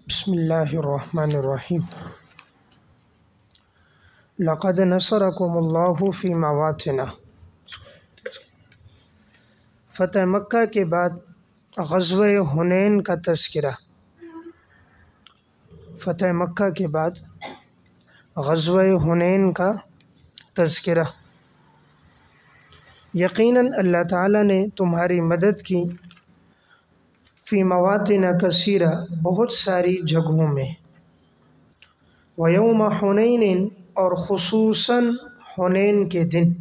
بسم اللہ الرحمن الرحیم۔ لقد نصرکم اللہ فی مواطن۔ فتح مکہ کے بعد غزوہ حنین کا تذکرہ۔ فتح مکہ کے بعد غزوہ حنین کا تذکرہ۔ یقیناً اللہ تعالیٰ نے تمہاری مدد کی فی مواطن کثیرہ، بہت ساری جگہوں میں، ویوم حنین، اور خصوصاً حنین کے دن،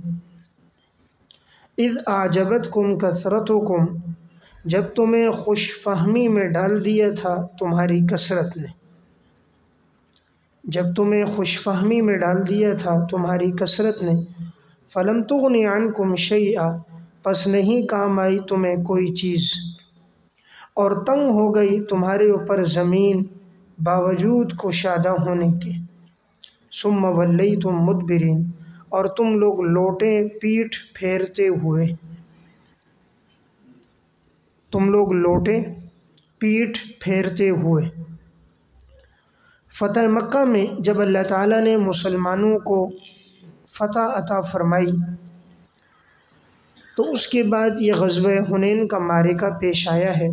اذ اعجبتکم کثرتکم، جب تمہیں خوش فہمی میں ڈال دیا تھا تمہاری کثرت نے، جب تمہیں خوش فہمی میں ڈال دیا تھا تمہاری کثرت نے، فلم تغن عنکم شیئا، پس نہیں کام آئی تمہیں کوئی چیز، اور تنگ ہو گئی تمہارے اوپر زمین باوجود کشادہ ہونے کے، ثم ولیتم مدبرین، اور تم لوگ لوٹے پیٹھ پھیرتے ہوئے، تم لوگ لوٹے پیٹھ پھیرتے ہوئے۔ فتح مکہ میں جب اللہ تعالیٰ نے مسلمانوں کو فتح عطا فرمائی تو اس کے بعد یہ غزوہ حنین کا معرکہ پیش آیا ہے۔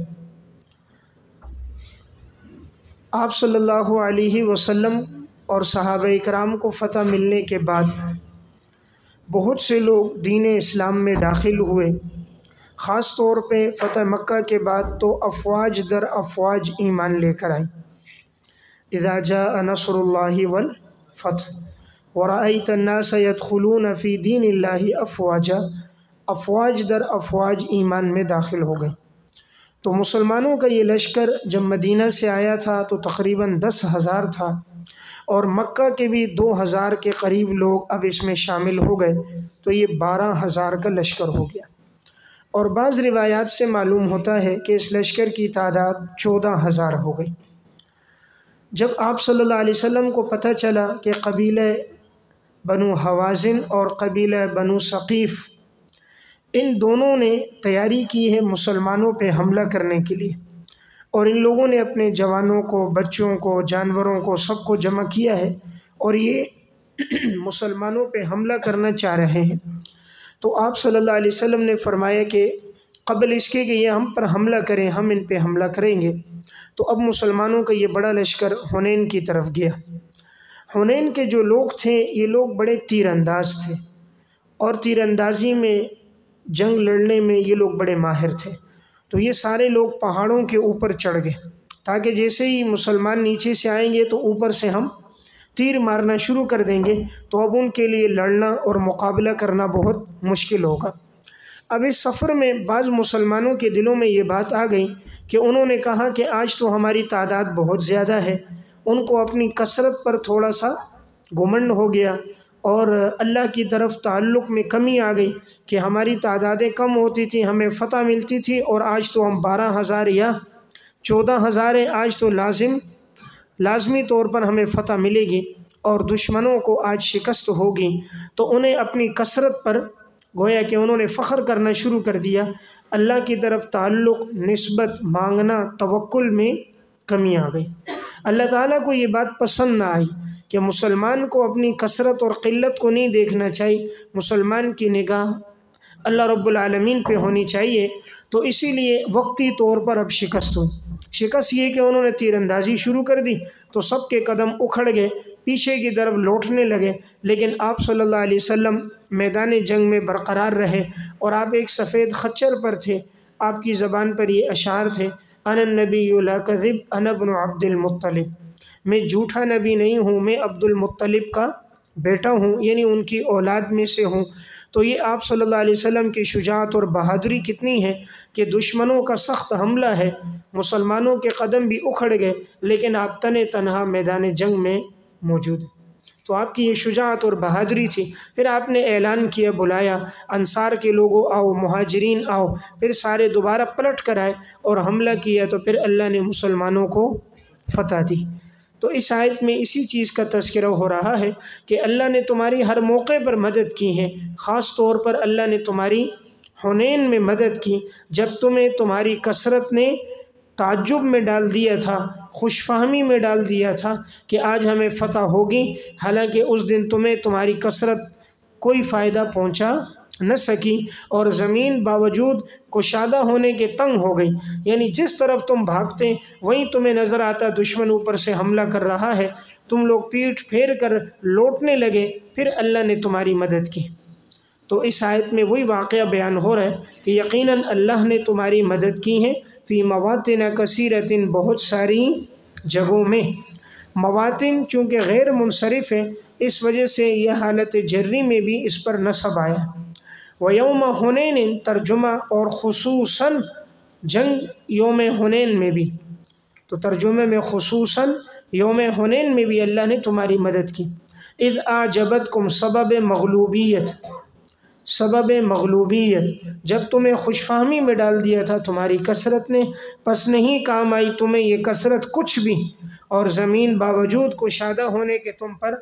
آپ صلی اللہ علیہ وسلم اور صحابہ اکرام کو فتح ملنے کے بعد بہت سے لوگ دین اسلام میں داخل ہوئے، خاص طور پہ فتح مکہ کے بعد تو افواج در افواج ایمان لے کر آئی۔ اذا جاء نصر اللہ والفتح ورأیت الناس يدخلون فی دین اللہ افواجا، افواج در افواج ایمان میں داخل ہو گئے۔ تو مسلمانوں کا یہ لشکر جب مدینہ سے آیا تھا تو تقریباً 10,000 تھا، اور مکہ کے بھی 2,000 کے قریب لوگ اب اس میں شامل ہو گئے، تو یہ 12,000 کا لشکر ہو گیا۔ اور بعض روایات سے معلوم ہوتا ہے کہ اس لشکر کی تعداد 14,000 ہو گئی۔ جب آپ صلی اللہ علیہ وسلم کو پتہ چلا کہ قبیلہ بنو حوازن اور قبیلہ بنو ثقیف، ان دونوں نے تیاری کی ہے مسلمانوں پہ حملہ کرنے کے لیے، اور ان لوگوں نے اپنے جوانوں کو، بچوں کو، جانوروں کو، سب کو جمع کیا ہے، اور یہ مسلمانوں پہ حملہ کرنا چاہ رہے ہیں، تو آپ صلی اللہ علیہ وسلم نے فرمایا کہ قبل اس کے کہ یہ ہم پر حملہ کریں، ہم ان پہ حملہ کریں گے۔ تو اب مسلمانوں کا یہ بڑا لشکر حنین کی طرف گیا۔ حنین کے جو لوگ تھے یہ لوگ بڑے تیر انداز تھے، اور تیر اندازی میں، جنگ لڑنے میں یہ لوگ بڑے ماہر تھے۔ تو یہ سارے لوگ پہاڑوں کے اوپر چڑھ گئے تاکہ جیسے ہی مسلمان نیچے سے آئیں گے تو اوپر سے ہم تیر مارنا شروع کر دیں گے، تو اب ان کے لیے لڑنا اور مقابلہ کرنا بہت مشکل ہوگا۔ اب اس سفر میں بعض مسلمانوں کے دلوں میں یہ بات آ گئی کہ انہوں نے کہا کہ آج تو ہماری تعداد بہت زیادہ ہے۔ ان کو اپنی کثرت پر تھوڑا سا گھمنڈ ہو گیا، اور اللہ کی طرف تعلق میں کمی آ گئی کہ ہماری تعدادیں کم ہوتی تھیں، ہمیں فتح ملتی تھی، اور آج تو ہم 12,000 یا 14,000 ہیں، آج تو لازمی طور پر ہمیں فتح ملے گی اور دشمنوں کو آج شکست ہوگی۔ تو انہیں اپنی کثرت پر گویا کہ انہوں نے فخر کرنا شروع کر دیا۔ اللہ کی طرف تعلق، نسبت، مانگنا، توکل میں کمی آ گئی۔ اللہ تعالیٰ کو یہ بات پسند نہ آئی کہ مسلمان کو اپنی کثرت اور قلت کو نہیں دیکھنا چاہیے، مسلمان کی نگاہ اللہ رب العالمین پہ ہونی چاہیے۔ تو اسی لیے وقتی طور پر اب شکست ہوئی۔ شکست یہ کہ انہوں نے تیر اندازی شروع کر دی تو سب کے قدم اکھڑ گئے، پیچھے کی طرف لوٹنے لگے، لیکن آپ صلی اللہ علیہ وسلم میدان جنگ میں برقرار رہے، اور آپ ایک سفید خچر پر تھے۔ آپ کی زبان پر یہ اشعار تھے، انا النبی لا کذب انا ابن عبد المطلب، میں جھوٹا نبی نہیں ہوں، میں عبد المطلب کا بیٹا ہوں، یعنی ان کی اولاد میں سے ہوں۔ تو یہ آپ صلی اللہ علیہ وسلم کی شجاعت اور بہادری کتنی ہے کہ دشمنوں کا سخت حملہ ہے، مسلمانوں کے قدم بھی اکھڑ گئے، لیکن آپ تنہا میدان جنگ میں موجود ہیں۔ تو آپ کی یہ شجاعت اور بہادری تھی۔ پھر آپ نے اعلان کیا، بلایا، انصار کے لوگوں آؤ، مہاجرین آؤ، پھر سارے دوبارہ پلٹ کر آئے اور حملہ کیا، تو پھر اللہ نے مسلمانوں کو فتح دی۔ تو اس آیت میں اسی چیز کا تذکرہ ہو رہا ہے کہ اللہ نے تمہاری ہر موقع پر مدد کی ہے، خاص طور پر اللہ نے تمہاری حنین میں مدد کی، جب تمہیں تمہاری کثرت نے تعجب میں ڈال دیا تھا، خوش فہمی میں ڈال دیا تھا کہ آج ہمیں فتح ہوگی، حالانکہ اس دن تمہیں تمہاری کثرت کوئی فائدہ پہنچا نہ سکی، اور زمین باوجود کشادہ ہونے کے تنگ ہو گئی، یعنی جس طرف تم بھاگتے وہیں تمہیں نظر آتا دشمن اوپر سے حملہ کر رہا ہے، تم لوگ پیٹھ پھیر کر لوٹنے لگے، پھر اللہ نے تمہاری مدد کی۔ تو اس آیت میں وہی واقعہ بیان ہو رہا ہے کہ یقیناً اللہ نے تمہاری مدد کی ہے، فی مواطن کثیرۃ، بہت ساری جگہوں میں۔ مواطن چونکہ غیر منصرف ہے، اس وجہ سے یہ حالت جری میں بھی اس پر نصب آیا۔ وَيَوْمَ حُنَيْنٍ ترجمہ، اور خصوصاً جنگ یوم حنین میں بھی، تو ترجمے میں خصوصاً یوم حنین میں بھی اللہ نے تمہاری مدد کی۔ اذ اعجبتکم، سبب مغلوبیت، سبب مغلوبیت، جب تمہیں خوش فہمی میں ڈال دیا تھا تمہاری کثرت نے، پس نہیں کام آئی تمہیں یہ کثرت کچھ بھی، اور زمین باوجود کشادہ ہونے کے تم پر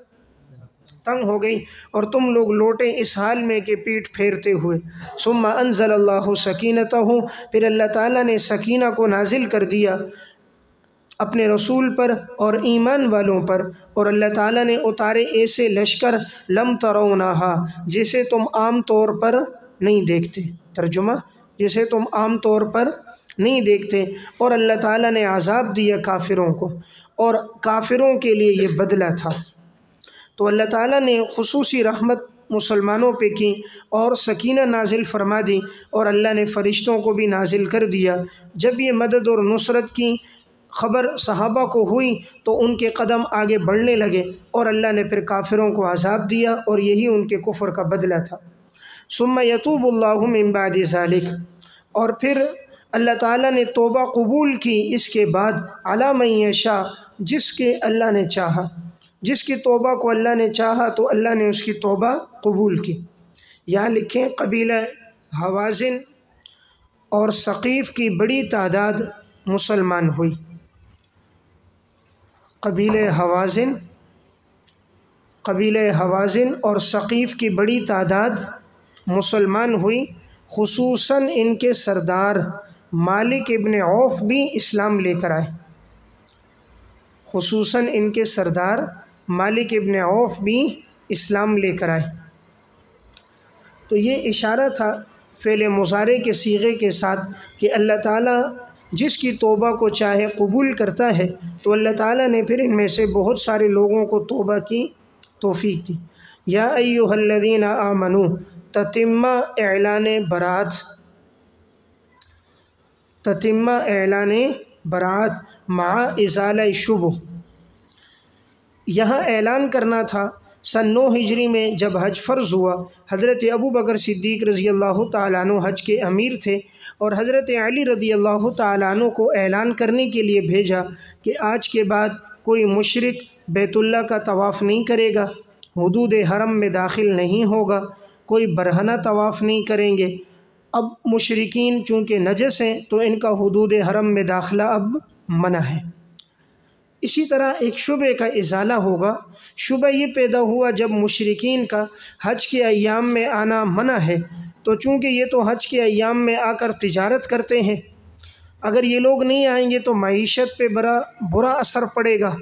تنگ ہو گئی، اور تم لوگ لوٹے اس حال میں کہ پیٹھ پھیرتے ہوئے۔ ثم انزل اللہ سکینتہ، پھر اللہ تعالیٰ نے سکینہ کو نازل کر دیا اپنے رسول پر اور ایمان والوں پر، اور اللہ تعالیٰ نے اتارے ایسے لشکر لم ترونہا، جسے تم عام طور پر نہیں دیکھتے۔ ترجمہ، جسے تم عام طور پر نہیں دیکھتے، اور اللہ تعالیٰ نے عذاب دیا کافروں کو، اور کافروں کے لیے یہ بدلہ تھا۔ تو اللہ تعالیٰ نے خصوصی رحمت مسلمانوں پہ کی اور سکینہ نازل فرما دی، اور اللہ نے فرشتوں کو بھی نازل کر دیا۔ جب یہ مدد اور نصرت کی خبر صحابہ کو ہوئی تو ان کے قدم آگے بڑھنے لگے، اور اللہ نے پھر کافروں کو عذاب دیا، اور یہی ان کے کفر کا بدلہ تھا۔ ثم یتوب اللہ من بعد ذلک، اور پھر اللہ تعالیٰ نے توبہ قبول کی اس کے بعد، علی من یشاء، جس کے اللہ نے چاہا، جس کی توبہ کو اللہ نے چاہا تو اللہ نے اس کی توبہ قبول کی۔ یہاں لکھیں قبیلہ حوازن اور ثقیف کی بڑی تعداد مسلمان ہوئی۔ قبیلہ حوازن اور ثقیف کی بڑی تعداد مسلمان ہوئی، خصوصاً ان کے سردار مالک ابن عوف بھی اسلام لے کر آئے، خصوصاً ان کے سردار مالک ابن عوف بھی اسلام لے کر آئے۔ تو یہ اشارہ تھا فعل مضارع کے صیغے کے ساتھ کہ اللہ تعالیٰ جس کی توبہ کو چاہے قبول کرتا ہے، تو اللہ تعالیٰ نے پھر ان میں سے بہت سارے لوگوں کو توبہ کی توفیق دی۔ یا ایھا الذین آمنوا، تتمہ اعلان برات، تتمہ اعلان برات مع ازالہ شبہ، یہاں اعلان کرنا تھا۔ سن 9 ہجری میں جب حج فرض ہوا، حضرت ابو بکر صدیق رضی اللہ تعالیٰ عنہ حج کے امیر تھے، اور حضرت علی رضی اللہ تعالیٰ عنہ کو اعلان کرنے کے لیے بھیجا کہ آج کے بعد کوئی مشرک بیت اللہ کا طواف نہیں کرے گا، حدود حرم میں داخل نہیں ہوگا، کوئی برہنہ طواف نہیں کریں گے۔ اب مشرکین چونکہ نجس ہیں تو ان کا حدود حرم میں داخلہ اب منع ہے۔ اسی طرح ایک شبہ کا ازالہ ہوگا۔ شبہ یہ پیدا ہوا جب مشرکین کا حج کے ایام میں آنا منع ہے، تو چونکہ یہ تو حج کے ایام میں آ کر تجارت کرتے ہیں، اگر یہ لوگ نہیں آئیں گے تو معیشت پہ بڑا برا اثر پڑے گا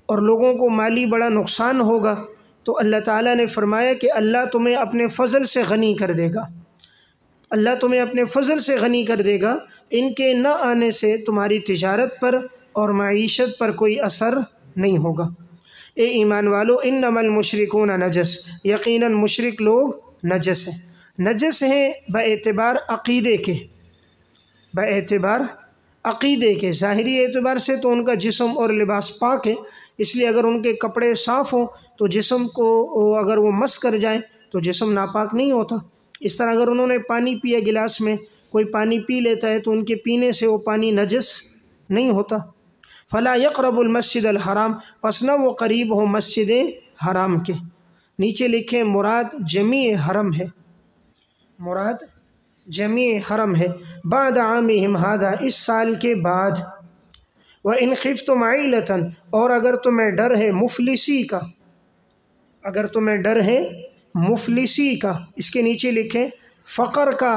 اور لوگوں کو مالی بڑا نقصان ہوگا۔ تو اللہ تعالیٰ نے فرمایا کہ اللہ تمہیں اپنے فضل سے غنی کر دے گا، اللہ تمہیں اپنے فضل سے غنی کر دے گا، ان کے نہ آنے سے تمہاری تجارت پر اور معیشت پر کوئی اثر نہیں ہوگا۔ اے ایمان والو، انما المشرکون نجس، یقیناً مشرک لوگ نجس ہیں۔ نجس ہیں باعتبار عقیدے کے، باعتبار عقیدے کے۔ ظاہری اعتبار سے تو ان کا جسم اور لباس پاک ہے، اس لیے اگر ان کے کپڑے صاف ہوں تو جسم کو اگر وہ مس کر جائیں تو جسم ناپاک نہیں ہوتا۔ اس طرح اگر انہوں نے پانی پیا گلاس میں، کوئی پانی پی لیتا ہے تو ان کے پینے سے وہ پانی نجس نہیں ہوتا۔ فلا یقرب المسجد الحرام، پس نہ وہ قریب ہو مسجد حرام کے۔ نیچے لکھیں مراد جمیع حرم ہے، مراد جمیع حرم ہے۔ بعد عامہم ھذا، اس سال کے بعد۔ وَإِنْ خِفْتُمْ عَيْلَةً، اور اگر تمہیں ڈر ہے مفلسی کا، اگر تمہیں ڈر ہے مفلسی کا، اس کے نیچے لکھیں فقر کا،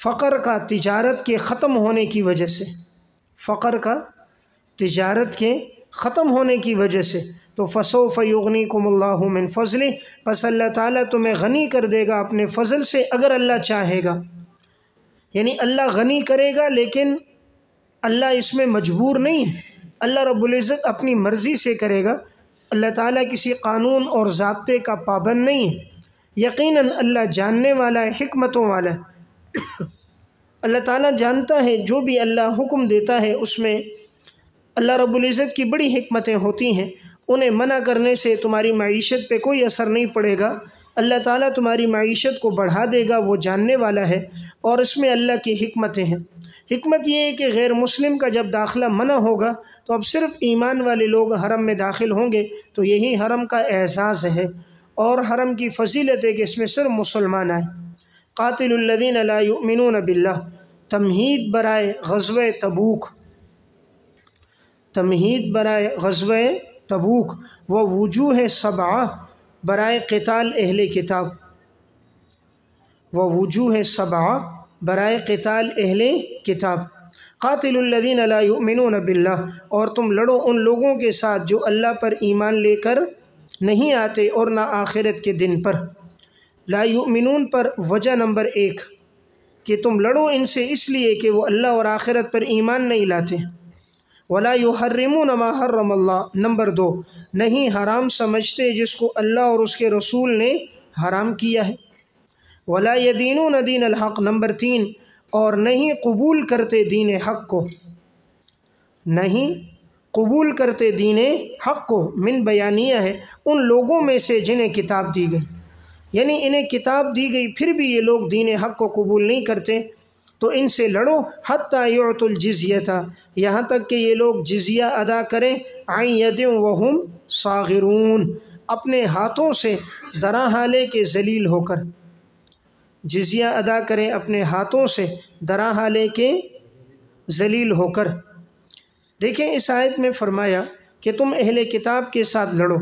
فقر کا تجارت کے ختم ہونے کی وجہ سے، فقر کا تجارت کے ختم ہونے کی وجہ سے، تو فسوف یغنیکم اللہ من فضلہ، پس اللہ تعالیٰ تمہیں غنی کر دے گا اپنے فضل سے اگر اللہ چاہے گا۔ یعنی اللہ غنی کرے گا، لیکن اللہ اس میں مجبور نہیں ہے، اللہ رب العزت اپنی مرضی سے کرے گا۔ اللہ تعالیٰ کسی قانون اور ضابطے کا پابند نہیں ہے۔ یقیناً اللہ جاننے والا ہے، حکمتوں والا ہے۔ اللہ تعالیٰ جانتا ہے جو بھی اللہ حکم دیتا ہے اس میں اللہ رب العزت کی بڑی حکمتیں ہوتی ہیں، انہیں منع کرنے سے تمہاری معیشت پہ کوئی اثر نہیں پڑے گا۔ اللہ تعالیٰ تمہاری معیشت کو بڑھا دے گا، وہ جاننے والا ہے، اور اس میں اللہ کی حکمتیں ہیں۔ حکمت یہ ہے کہ غیر مسلم کا جب داخلہ منع ہوگا تو اب صرف ایمان والے لوگ حرم میں داخل ہوں گے، تو یہی حرم کا اعزاز ہے اور حرم کی فضیلت ہے کہ اس میں صرف مسلمان آئے۔ قاتل الذین لا یؤمنون باللہ، تمہید برائے غزوہ تبوک، تمہید برائے غزوہ تبوک، ووجوہ سبعہ برائے قتال اہل کتاب، ووجوہ سبعہ برائے قتال اہل کتاب۔ قاتل الذین لا یؤمنون باللہ، اور تم لڑو ان لوگوں کے ساتھ جو اللہ پر ایمان لے کر نہیں آتے اور نہ آخرت کے دن پر۔ لا یؤمنون پر وجہ نمبر 1 کہ تم لڑو ان سے اس لیے کہ وہ اللہ اور آخرت پر ایمان نہیں لاتے۔ ولا یحرمون ما حرم اللہ، نمبر 2 نہیں حرام سمجھتے جس کو اللہ اور اس کے رسول نے حرام کیا ہے۔ ولا یدینون دین الحق، نمبر 3 اور نہیں قبول کرتے دین حق کو، نہیں قبول کرتے دین حق کو۔ من بیانیہ ہے ان لوگوں میں سے جنہیں کتاب دی گئی، یعنی انہیں کتاب دی گئی پھر بھی یہ لوگ دین حق کو قبول نہیں کرتے، تو ان سے لڑو۔ حتیٰ یعطوا الجزیۃ، یہاں تک کہ یہ لوگ جزیہ ادا کریں، عن ید وہم صاغرون، اپنے ہاتھوں سے درا حالے کے ذلیل ہو کر، جزیہ ادا کریں اپنے ہاتھوں سے درا حالے کے ذلیل ہو کر۔ دیکھیں اس آیت میں فرمایا کہ تم اہل کتاب کے ساتھ لڑو،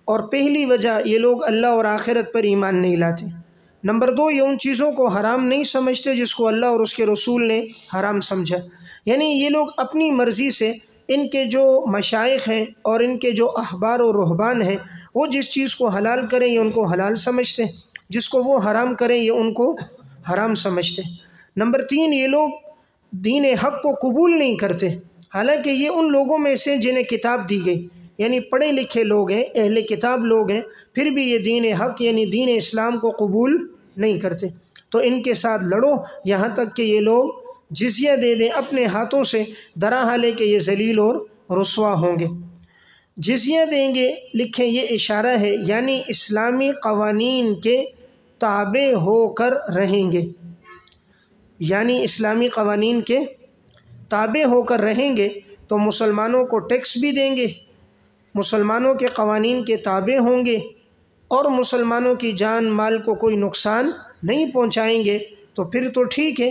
اور پہلی وجہ یہ لوگ اللہ اور آخرت پر ایمان نہیں لاتے۔ نمبر 2 یہ ان چیزوں کو حرام نہیں سمجھتے جس کو اللہ اور اس کے رسول نے حرام سمجھا، یعنی یہ لوگ اپنی مرضی سے، ان کے جو مشائخ ہیں اور ان کے جو احبار و رہبان ہیں وہ جس چیز کو حلال کریں یہ ان کو حلال سمجھتے ہیں، جس کو وہ حرام کریں یہ ان کو حرام سمجھتے ہیں۔ نمبر 3 یہ لوگ دین حق کو قبول نہیں کرتے، حالانکہ یہ ان لوگوں میں سے جنہیں کتاب دی گئی، یعنی پڑھے لکھے لوگ ہیں، اہل کتاب لوگ ہیں، پھر بھی یہ دین حق یعنی دین اسلام کو قبول نہیں کرتے۔ تو ان کے ساتھ لڑو یہاں تک کہ یہ لوگ جزیہ دے دیں اپنے ہاتھوں سے، درا حالے کہ یہ ذلیل اور رسوا ہوں گے۔ جزیہ دیں گے، لکھیں یہ اشارہ ہے، یعنی اسلامی قوانین کے تابع ہو کر رہیں گے، یعنی اسلامی قوانین کے تابع ہو کر رہیں گے تو مسلمانوں کو ٹیکس بھی دیں گے، مسلمانوں کے قوانین کے تابع ہوں گے، اور مسلمانوں کی جان مال کو کوئی نقصان نہیں پہنچائیں گے، تو پھر تو ٹھیک ہے۔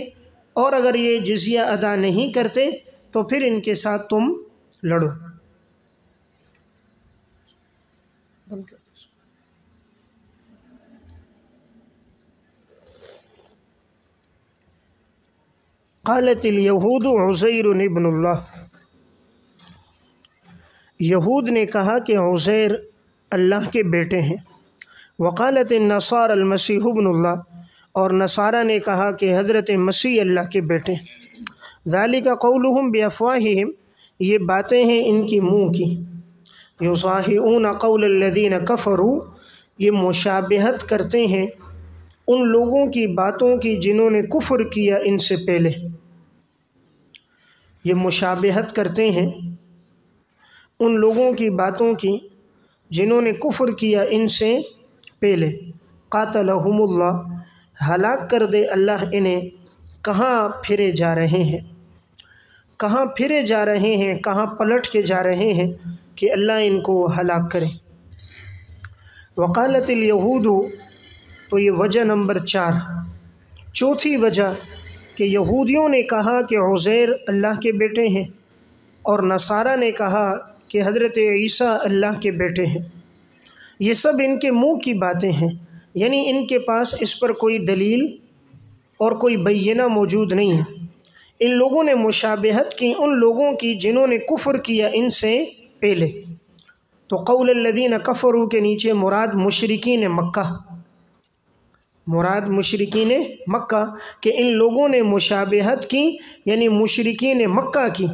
اور اگر یہ جزیہ ادا نہیں کرتے تو پھر ان کے ساتھ تم لڑو۔ قالت الیہود عزیر ابن اللہ، یہود نے کہا کہ عزیر اللہ کے بیٹے ہیں۔ وقالت النصارى المسیح ابن اللہ، اور نصارہ نے کہا کہ حضرت مسیح اللہ کے بیٹے۔ ذالک قولہم بافواہہم، یہ باتیں ہیں ان کی منہ کی۔ یضاہئون قول الذین کفروا، یہ مشابہت کرتے ہیں ان لوگوں کی باتوں کی جنہوں نے کفر کیا ان سے پہلے، یہ مشابہت کرتے ہیں ان لوگوں کی باتوں کی جنہوں نے کفر کیا ان سے پہلے۔ قاتلہم اللہ، ہلاک کر دے اللہ انہیں۔ کہاں پھرے جا رہے ہیں، کہاں پھرے جا رہے ہیں، کہاں پلٹ کے جا رہے ہیں کہ اللہ ان کو ہلاک کرے۔ وقالت الیہود، تو یہ وجہ نمبر 4، چوتھی وجہ کہ یہودیوں نے کہا کہ عزیر اللہ کے بیٹے ہیں، اور نصارہ نے کہا کہ حضرت عیسیٰ اللہ کے بیٹے ہیں۔ یہ سب ان کے منہ کی باتیں ہیں، یعنی ان کے پاس اس پر کوئی دلیل اور کوئی بینہ موجود نہیں ہے۔ ان لوگوں نے مشابہت کی ان لوگوں کی جنہوں نے کفر کیا ان سے پہلے۔ تو قول الذین کفروا کے نیچے مراد مشرکین مکہ، مراد مشرکین مکہ کہ ان لوگوں نے مشابہت کی، یعنی مشرکین مکہ کی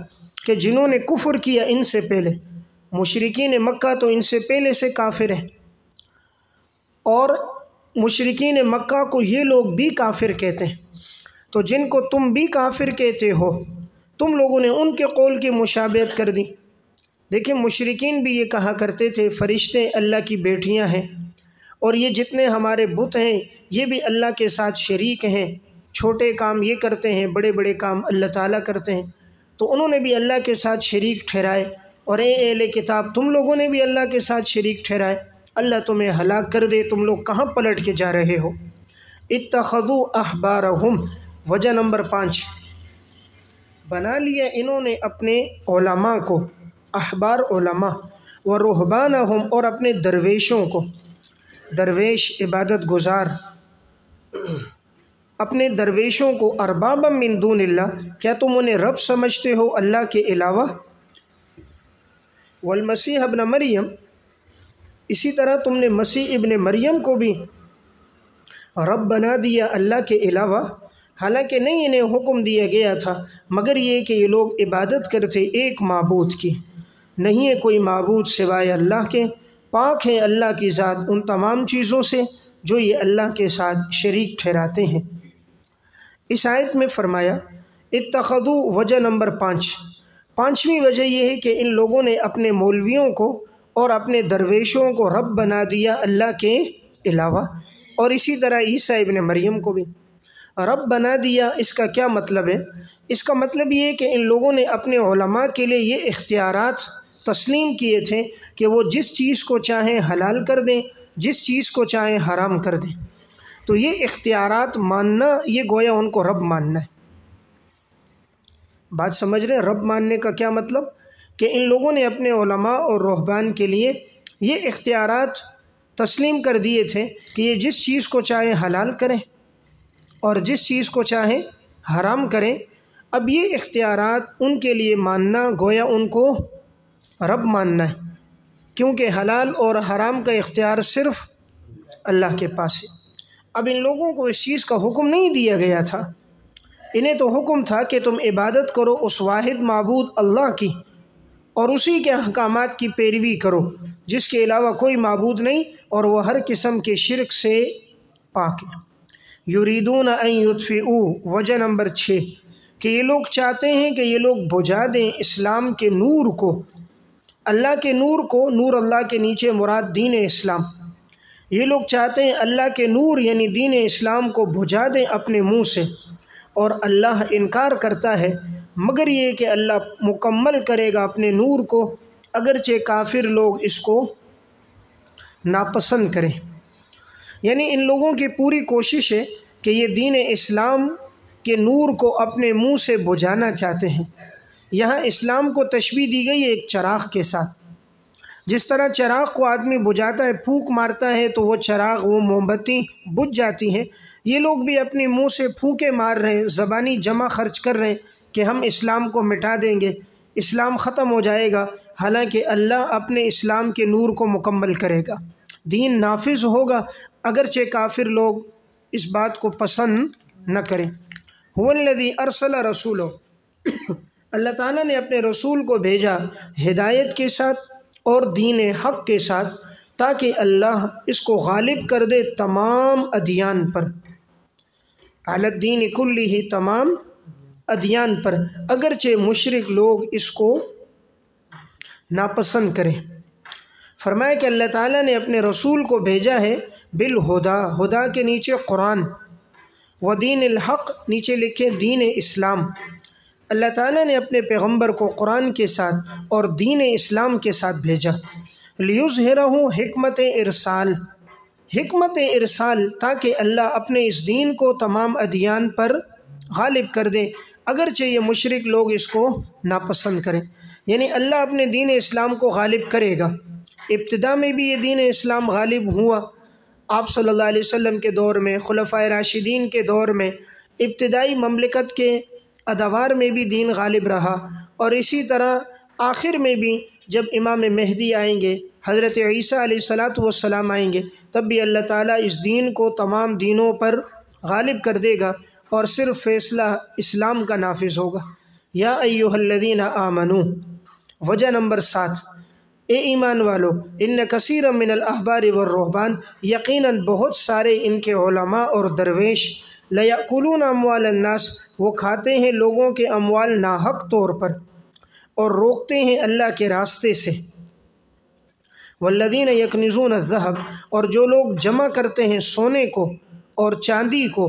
کہ جنہوں نے کفر کیا ان سے پہلے۔ مشرکین مکہ تو ان سے پہلے سے کافر ہیں، اور مشرکین مکہ کو یہ لوگ بھی کافر کہتے ہیں۔ تو جن کو تم بھی کافر کہتے ہو، تم لوگوں نے ان کے قول کی مشابہت کر دی۔ دیکھیں مشرکین بھی یہ کہا کرتے تھے فرشتے اللہ کی بیٹیاں ہیں، اور یہ جتنے ہمارے بت ہیں یہ بھی اللہ کے ساتھ شریک ہیں، چھوٹے کام یہ کرتے ہیں، بڑے بڑے کام اللہ تعالیٰ کرتے ہیں۔ تو انہوں نے بھی اللہ کے ساتھ شریک ٹھہرائے، اور اے اہل کتاب تم لوگوں نے بھی اللہ کے ساتھ شریک ٹھہرائے، اللہ تمہیں ہلاک کر دے، تم لوگ کہاں پلٹ کے جا رہے ہو۔ اتخذوا احبارہم، وجہ نمبر 5، بنا لیا انہوں نے اپنے علماء کو، احبار علماء، ورہبانہم، اور اپنے درویشوں کو، درویش عبادت گزار، اپنے درویشوں کو، اربابا من دون اللہ، کیا تم انہیں رب سمجھتے ہو اللہ کے علاوہ، والمسیح ابن مریم، اسی طرح تم نے مسیح ابن مریم کو بھی رب بنا دیا اللہ کے علاوہ، حالانکہ نہیں انہیں حکم دیا گیا تھا مگر یہ کہ یہ لوگ عبادت کرتے ایک معبود کی، نہیں ہے کوئی معبود سوائے اللہ کے، پاک ہے اللہ کی ذات ان تمام چیزوں سے جو یہ اللہ کے ساتھ شریک ٹھہراتے ہیں۔ اس آیت میں فرمایا اتخذوا، وجہ نمبر 5، پانچویں وجہ یہ ہے کہ ان لوگوں نے اپنے مولویوں کو اور اپنے درویشوں کو رب بنا دیا اللہ کے علاوہ، اور اسی طرح عیسیٰ ابن مریم کو بھی رب بنا دیا۔ اس کا کیا مطلب ہے؟ اس کا مطلب یہ ہے کہ ان لوگوں نے اپنے علماء کے لیے یہ اختیارات تسلیم کیے تھے کہ وہ جس چیز کو چاہیں حلال کر دیں، جس چیز کو چاہیں حرام کر دیں۔ تو یہ اختیارات ماننا، یہ گویا ان کو رب ماننا ہے۔ بات سمجھ رہے ہیں؟ رب ماننے کا کیا مطلب؟ کہ ان لوگوں نے اپنے علماء اور رہبان کے لیے یہ اختیارات تسلیم کر دیے تھے کہ یہ جس چیز کو چاہیں حلال کریں اور جس چیز کو چاہیں حرام کریں۔ اب یہ اختیارات ان کے لیے ماننا گویا ان کو رب ماننا ہے، کیونکہ حلال اور حرام کا اختیار صرف اللہ کے پاس ہے۔ اب ان لوگوں کو اس چیز کا حکم نہیں دیا گیا تھا، انہیں تو حکم تھا کہ تم عبادت کرو اس واحد معبود اللہ کی، اور اسی کے احکامات کی پیروی کرو جس کے علاوہ کوئی معبود نہیں، اور وہ ہر قسم کے شرک سے پاک ہے۔ یریدون ان یطفئوا، وجہ نمبر 6، کہ یہ لوگ چاہتے ہیں کہ یہ لوگ بجھا دیں اسلام کے نور کو، اللہ کے نور کو، نور اللہ کے نیچے مراد دین اسلام۔ یہ لوگ چاہتے ہیں اللہ کے نور یعنی دین اسلام کو بجھا دیں اپنے منہ سے، اور اللہ انکار کرتا ہے مگر یہ کہ اللہ مکمل کرے گا اپنے نور کو، اگرچہ کافر لوگ اس کو ناپسند کریں۔ یعنی ان لوگوں کی پوری کوشش ہے کہ یہ دین اسلام کے نور کو اپنے منہ سے بجھانا چاہتے ہیں۔ یہاں اسلام کو تشبیہ دی گئی ہے ایک چراغ کے ساتھ، جس طرح چراغ کو آدمی بجھاتا ہے، پھونک مارتا ہے تو وہ چراغ، وہ موم بتی بجھ جاتی ہے۔ یہ لوگ بھی اپنے منہ سے پھونکے مار رہے ہیں، زبانی جمع خرچ کر رہے ہیں کہ ہم اسلام کو مٹا دیں گے، اسلام ختم ہو جائے گا، حالانکہ اللہ اپنے اسلام کے نور کو مکمل کرے گا، دین نافذ ہوگا، اگرچہ کافر لوگ اس بات کو پسند نہ کریں۔ هو الذی ارسل رسولہ، اللہ تعالیٰ نے اپنے رسول کو بھیجا ہدایت کے ساتھ اور دین حق کے ساتھ، تاکہ اللہ اس کو غالب کر دے تمام ادیان پر، علی الدین کلہ، تمام ادیان پر، اگرچہ مشرک لوگ اس کو ناپسند کریں۔ فرمایا کہ اللہ تعالیٰ نے اپنے رسول کو بھیجا ہے بالہدا، ہدا کے نیچے قرآن، ودین الحق نیچے لکھے دین اسلام۔ اللہ تعالیٰ نے اپنے پیغمبر کو قرآن کے ساتھ اور دین اسلام کے ساتھ بھیجا، لیظہرہ، حکمت ارسال، حکمت ارسال، تاکہ اللہ اپنے اس دین کو تمام ادیان پر غالب کر دے، اگرچہ یہ مشرک لوگ اس کو ناپسند کریں۔ یعنی اللہ اپنے دین اسلام کو غالب کرے گا۔ ابتدا میں بھی یہ دین اسلام غالب ہوا، آپ صلی اللہ علیہ وسلم کے دور میں، خلفائے راشدین کے دور میں، ابتدائی مملکت کے ادوار میں بھی دین غالب رہا، اور اسی طرح آخر میں بھی جب امام مہدی آئیں گے، حضرت عیسیٰ علیہ السلام آئیں گے، تب بھی اللہ تعالیٰ اس دین کو تمام دینوں پر غالب کر دے گا اور صرف فیصلہ اسلام کا نافذ ہوگا۔ یا ایھا الذین آمنو، وجہ نمبر 7، اے ایمان والو، ان کثیرا من الاحبار والرہبان، یقیناً بہت سارے ان کے علماء اور درویش، لیأکلون اموال الناس، وہ کھاتے ہیں لوگوں کے اموال ناحق طور پر اور روکتے ہیں اللہ کے راستے سے۔ والذین یکنزون الذہب، اور جو لوگ جمع کرتے ہیں سونے کو اور چاندی کو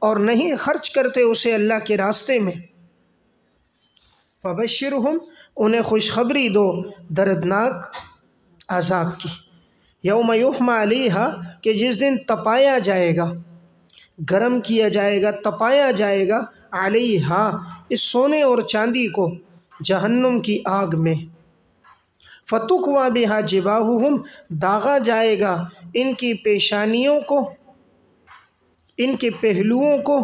اور نہیں خرچ کرتے اسے اللہ کے راستے میں، فبشرہم، انہیں خوشخبری دو دردناک عذاب کی، یوم یحمى علیہا، کہ جس دن تپایا جائے گا، گرم کیا جائے گا، تپایا جائے گا، علیہا، اس سونے اور چاندی کو، جہنم کی آگ میں، فتکوی بہا جباہہم، داغا جائے گا ان کی پیشانیوں کو، ان کے پہلوؤں کو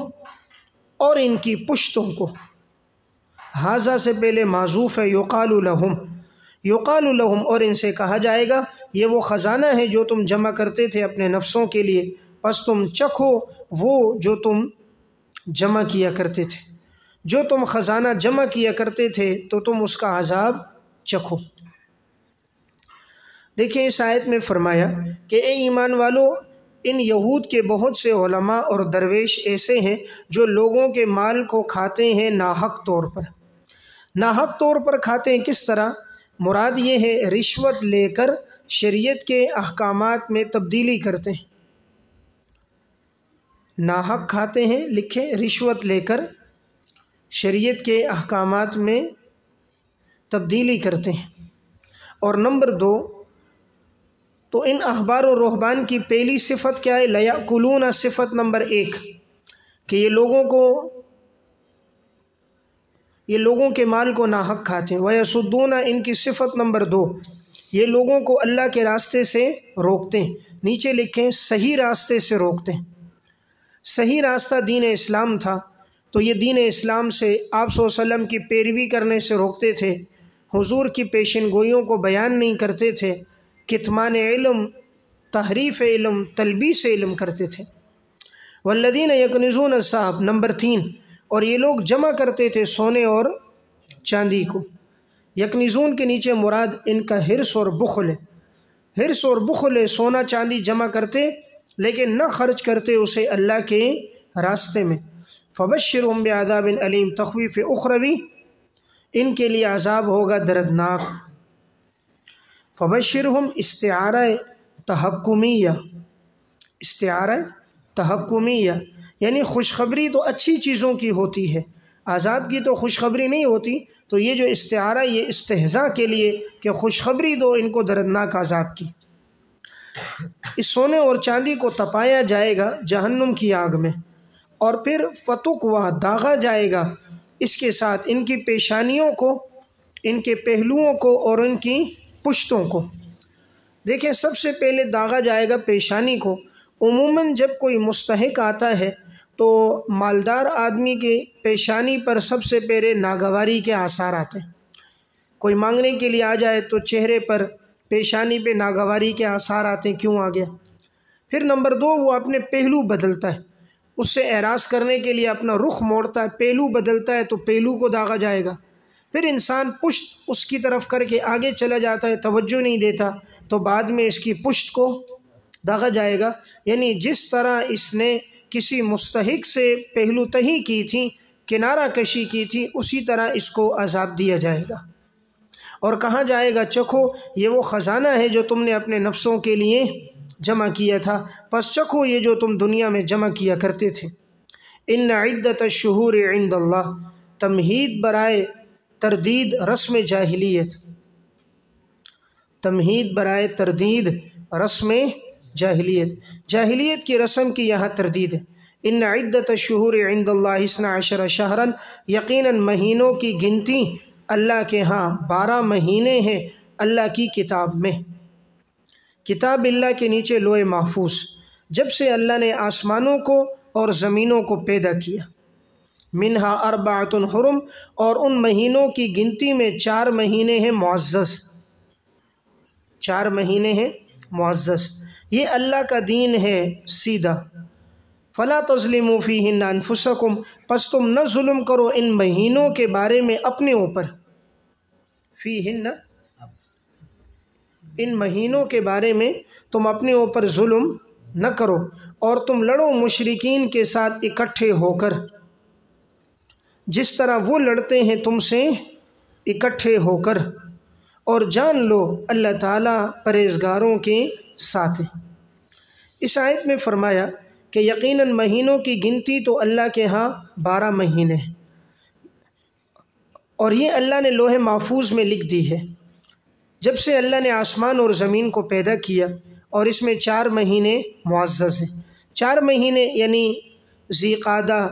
اور ان کی پشتوں کو۔ ہاذا سے پہلے معذوف ہے، یقال لہم، یقال لہم، اور ان سے کہا جائے گا یہ وہ خزانہ ہے جو تم جمع کرتے تھے اپنے نفسوں کے لیے، پس تم چکھو وہ جو تم جمع کیا کرتے تھے، جو تم خزانہ جمع کیا کرتے تھے تو تم اس کا عذاب چکھو۔ دیکھیں اس آیت میں فرمایا کہ اے ایمان والو، ان یہود کے بہت سے علماء اور درویش ایسے ہیں جو لوگوں کے مال کو کھاتے ہیں ناحق طور پر۔ ناحق طور پر کھاتے ہیں کس طرح؟ مراد یہ ہے رشوت لے کر شریعت کے احکامات میں تبدیلی کرتے ہیں۔ ناحق کھاتے ہیں، لکھیں رشوت لے کر شریعت کے احکامات میں تبدیلی کرتے ہیں۔ اور نمبر 2، تو ان احبار و رہبان کی پہلی صفت کیا ہے؟ لیأکلون، صفت نمبر 1 کہ یہ لوگوں کے مال کو ناحق کھاتے ہیں۔ ویصدون، ان کی صفت نمبر 2، یہ لوگوں کو اللہ کے راستے سے روکتے ہیں۔ نیچے لکھیں صحیح راستے سے روکتے ہیں۔ صحیح راستہ دین اسلام تھا، تو یہ دین اسلام سے آپ صلی اللہ علیہ وسلم کی پیروی کرنے سے روکتے تھے، حضور کی پیشن گوئیوں کو بیان نہیں کرتے تھے، کتمان علم، تحریف علم، تلبیس علم کرتے تھے۔ والذین یکنزون الذہب، نمبر 3، اور یہ لوگ جمع کرتے تھے سونے اور چاندی کو۔ یکنزون کے نیچے مراد ان کا حرص اور بخل ہے، حرص اور بخل ہے، سونا چاندی جمع کرتے لیکن نہ خرچ کرتے اسے اللہ کے راستے میں۔ فبشرہم بعذاب علیم، تخویف اخروی، ان کے لیے عذاب ہوگا دردناک۔ فبشرہم استعارہ تحکمیہ، استعارہ تحکمیہ یعنی خوشخبری تو اچھی چیزوں کی ہوتی ہے، عذاب کی تو خوشخبری نہیں ہوتی، تو یہ جو استعارہ یہ استہزاء کے لیے کہ خوشخبری دو ان کو دردناک عذاب کی۔ اس سونے اور چاندی کو تپایا جائے گا جہنم کی آگ میں، اور پھر فتکوی، داغا جائے گا اس کے ساتھ ان کی پیشانیوں کو، ان کے پہلوؤں کو اور ان کی پشتوں کو۔ دیکھیں سب سے پہلے داغا جائے گا پیشانی کو۔ عموماً جب کوئی مستحق آتا ہے تو مالدار آدمی کے پیشانی پر سب سے پہلے ناگواری کے آثار آتے ہیں۔ کوئی مانگنے کے لیے آ جائے تو چہرے پر، پیشانی پہ ناگواری کے آثار آتے ہیں، کیوں آ گیا۔ پھر نمبر 2، وہ اپنے پہلو بدلتا ہے، اس سے اعراض کرنے کے لیے اپنا رخ موڑتا ہے، پہلو بدلتا ہے تو پہلو کو داغا جائے گا۔ پھر انسان پشت اس کی طرف کر کے آگے چلا جاتا ہے، توجہ نہیں دیتا، تو بعد میں اس کی پشت کو داغا جائے گا۔ یعنی جس طرح اس نے کسی مستحق سے پہلو تہی کی تھی، کنارہ کشی کی تھی، اسی طرح اس کو عذاب دیا جائے گا۔ اور کہا جائے گا چکھو یہ وہ خزانہ ہے جو تم نے اپنے نفسوں کے لیے جمع کیا تھا، پس چکھو یہ جو تم دنیا میں جمع کیا کرتے تھے۔ ان عدت الشہور عند اللہ، تمہید برائے تردید رسم جاہلیت، تمہید برائے تردید رسم جاہلیت، جاہلیت کی رسم کی یہاں تردید ہے۔ ان عدت الشہور عند اللہ 12 شہرا، یقیناً مہینوں کی گنتی اللہ کے ہاں 12 مہینے ہیں اللہ کی کتاب میں۔ کتاب اللہ کے نیچے لوح محفوظ، جب سے اللہ نے آسمانوں کو اور زمینوں کو پیدا کیا، منہا اربعۃ حرم، اور ان مہینوں کی گنتی میں 4 مہینے ہیں معزز، 4 مہینے ہیں معزز، یہ اللہ کا دین ہے سیدھا۔ فلا تظلموا فیہن انفسکم، پس تم نہ ظلم کرو ان مہینوں کے بارے میں اپنے اوپر، فیہن، ان مہینوں کے بارے میں تم اپنے اوپر ظلم نہ کرو، اور تم لڑو مشرکین کے ساتھ اکٹھے ہو کر، جس طرح وہ لڑتے ہیں تم سے اکٹھے ہو کر، اور جان لو اللہ تعالیٰ پرہیزگاروں کے ساتھ ہے۔ اس آیت میں فرمایا کہ یقیناً مہینوں کی گنتی تو اللہ کے ہاں 12 مہینے ہیں، اور یہ اللہ نے لوح محفوظ میں لکھ دی ہے۔ جب سے اللہ نے آسمان اور زمین کو پیدا کیا، اور اس میں 4 مہینے معزز ہیں، 4 مہینے یعنی ذی قعدہ،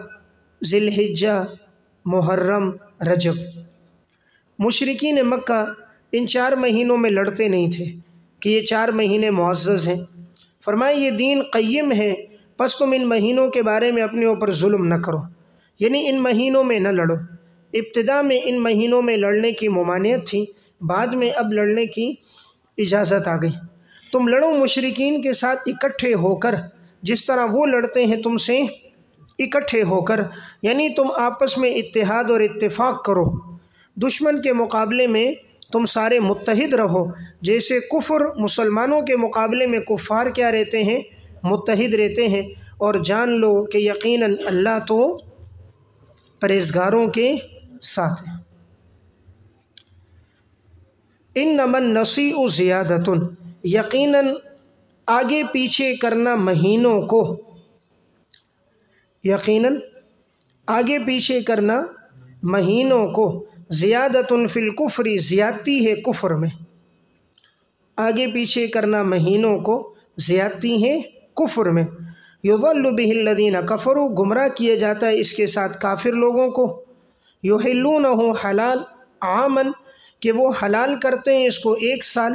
ذی الحجہ، محرم، رجب۔ مشرکین مکہ ان 4 مہینوں میں لڑتے نہیں تھے کہ یہ 4 مہینے معزز ہیں۔ فرمایا یہ دین قیم ہے، پس تم ان مہینوں کے بارے میں اپنے اوپر ظلم نہ کرو، یعنی ان مہینوں میں نہ لڑو۔ ابتدا میں ان مہینوں میں لڑنے کی ممانعت تھی، بعد میں اب لڑنے کی اجازت آ گئی۔ تم لڑو مشرکین کے ساتھ اکٹھے ہو کر، جس طرح وہ لڑتے ہیں تم سے اکٹھے ہو کر، یعنی تم آپس میں اتحاد اور اتفاق کرو، دشمن کے مقابلے میں تم سارے متحد رہو، جیسے کفر مسلمانوں کے مقابلے میں کفار کیا رہتے ہیں، متحد رہتے ہیں، اور جان لو کہ یقیناً اللہ تو پرہیزگاروں کے ساتھ ہے۔ انما النسیء زیادۃ، یقیناً آگے پیچھے کرنا مہینوں کو، یقیناً آگے پیچھے کرنا مہینوں کو، زیادۃ فی الکفر، زیادتی ہے کفر میں، آگے پیچھے کرنا مہینوں کو زیادتی ہے کفر میں۔ یضل بہ الذین کفروا، گمراہ کیا جاتا ہے اس کے ساتھ کافر لوگوں کو، یحلونہ حلال عاما، کہ وہ حلال کرتے ہیں اس کو 1 سال،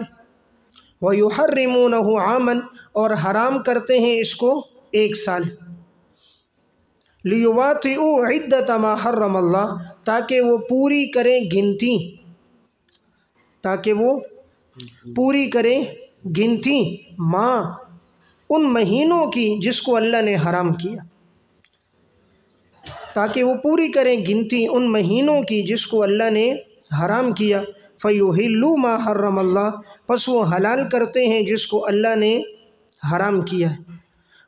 ویحرمونہ عاما، اور حرام کرتے ہیں اس کو 1 سال، لیواطئوا عدۃ ما حرم اللہ، تاکہ وہ پوری کریں گنتی، تاکہ وہ پوری کریں گنتی ماں، ان مہینوں کی جس کو اللہ نے حرام کیا، تاکہ وہ پوری کریں گنتی ان مہینوں کی جس کو اللہ نے حرام کیا۔ فَيُحِلُّوا مَا حَرَّمَ اللَّهُ، پس وہ حلال کرتے ہیں جس کو اللہ نے حرام کیا ہے۔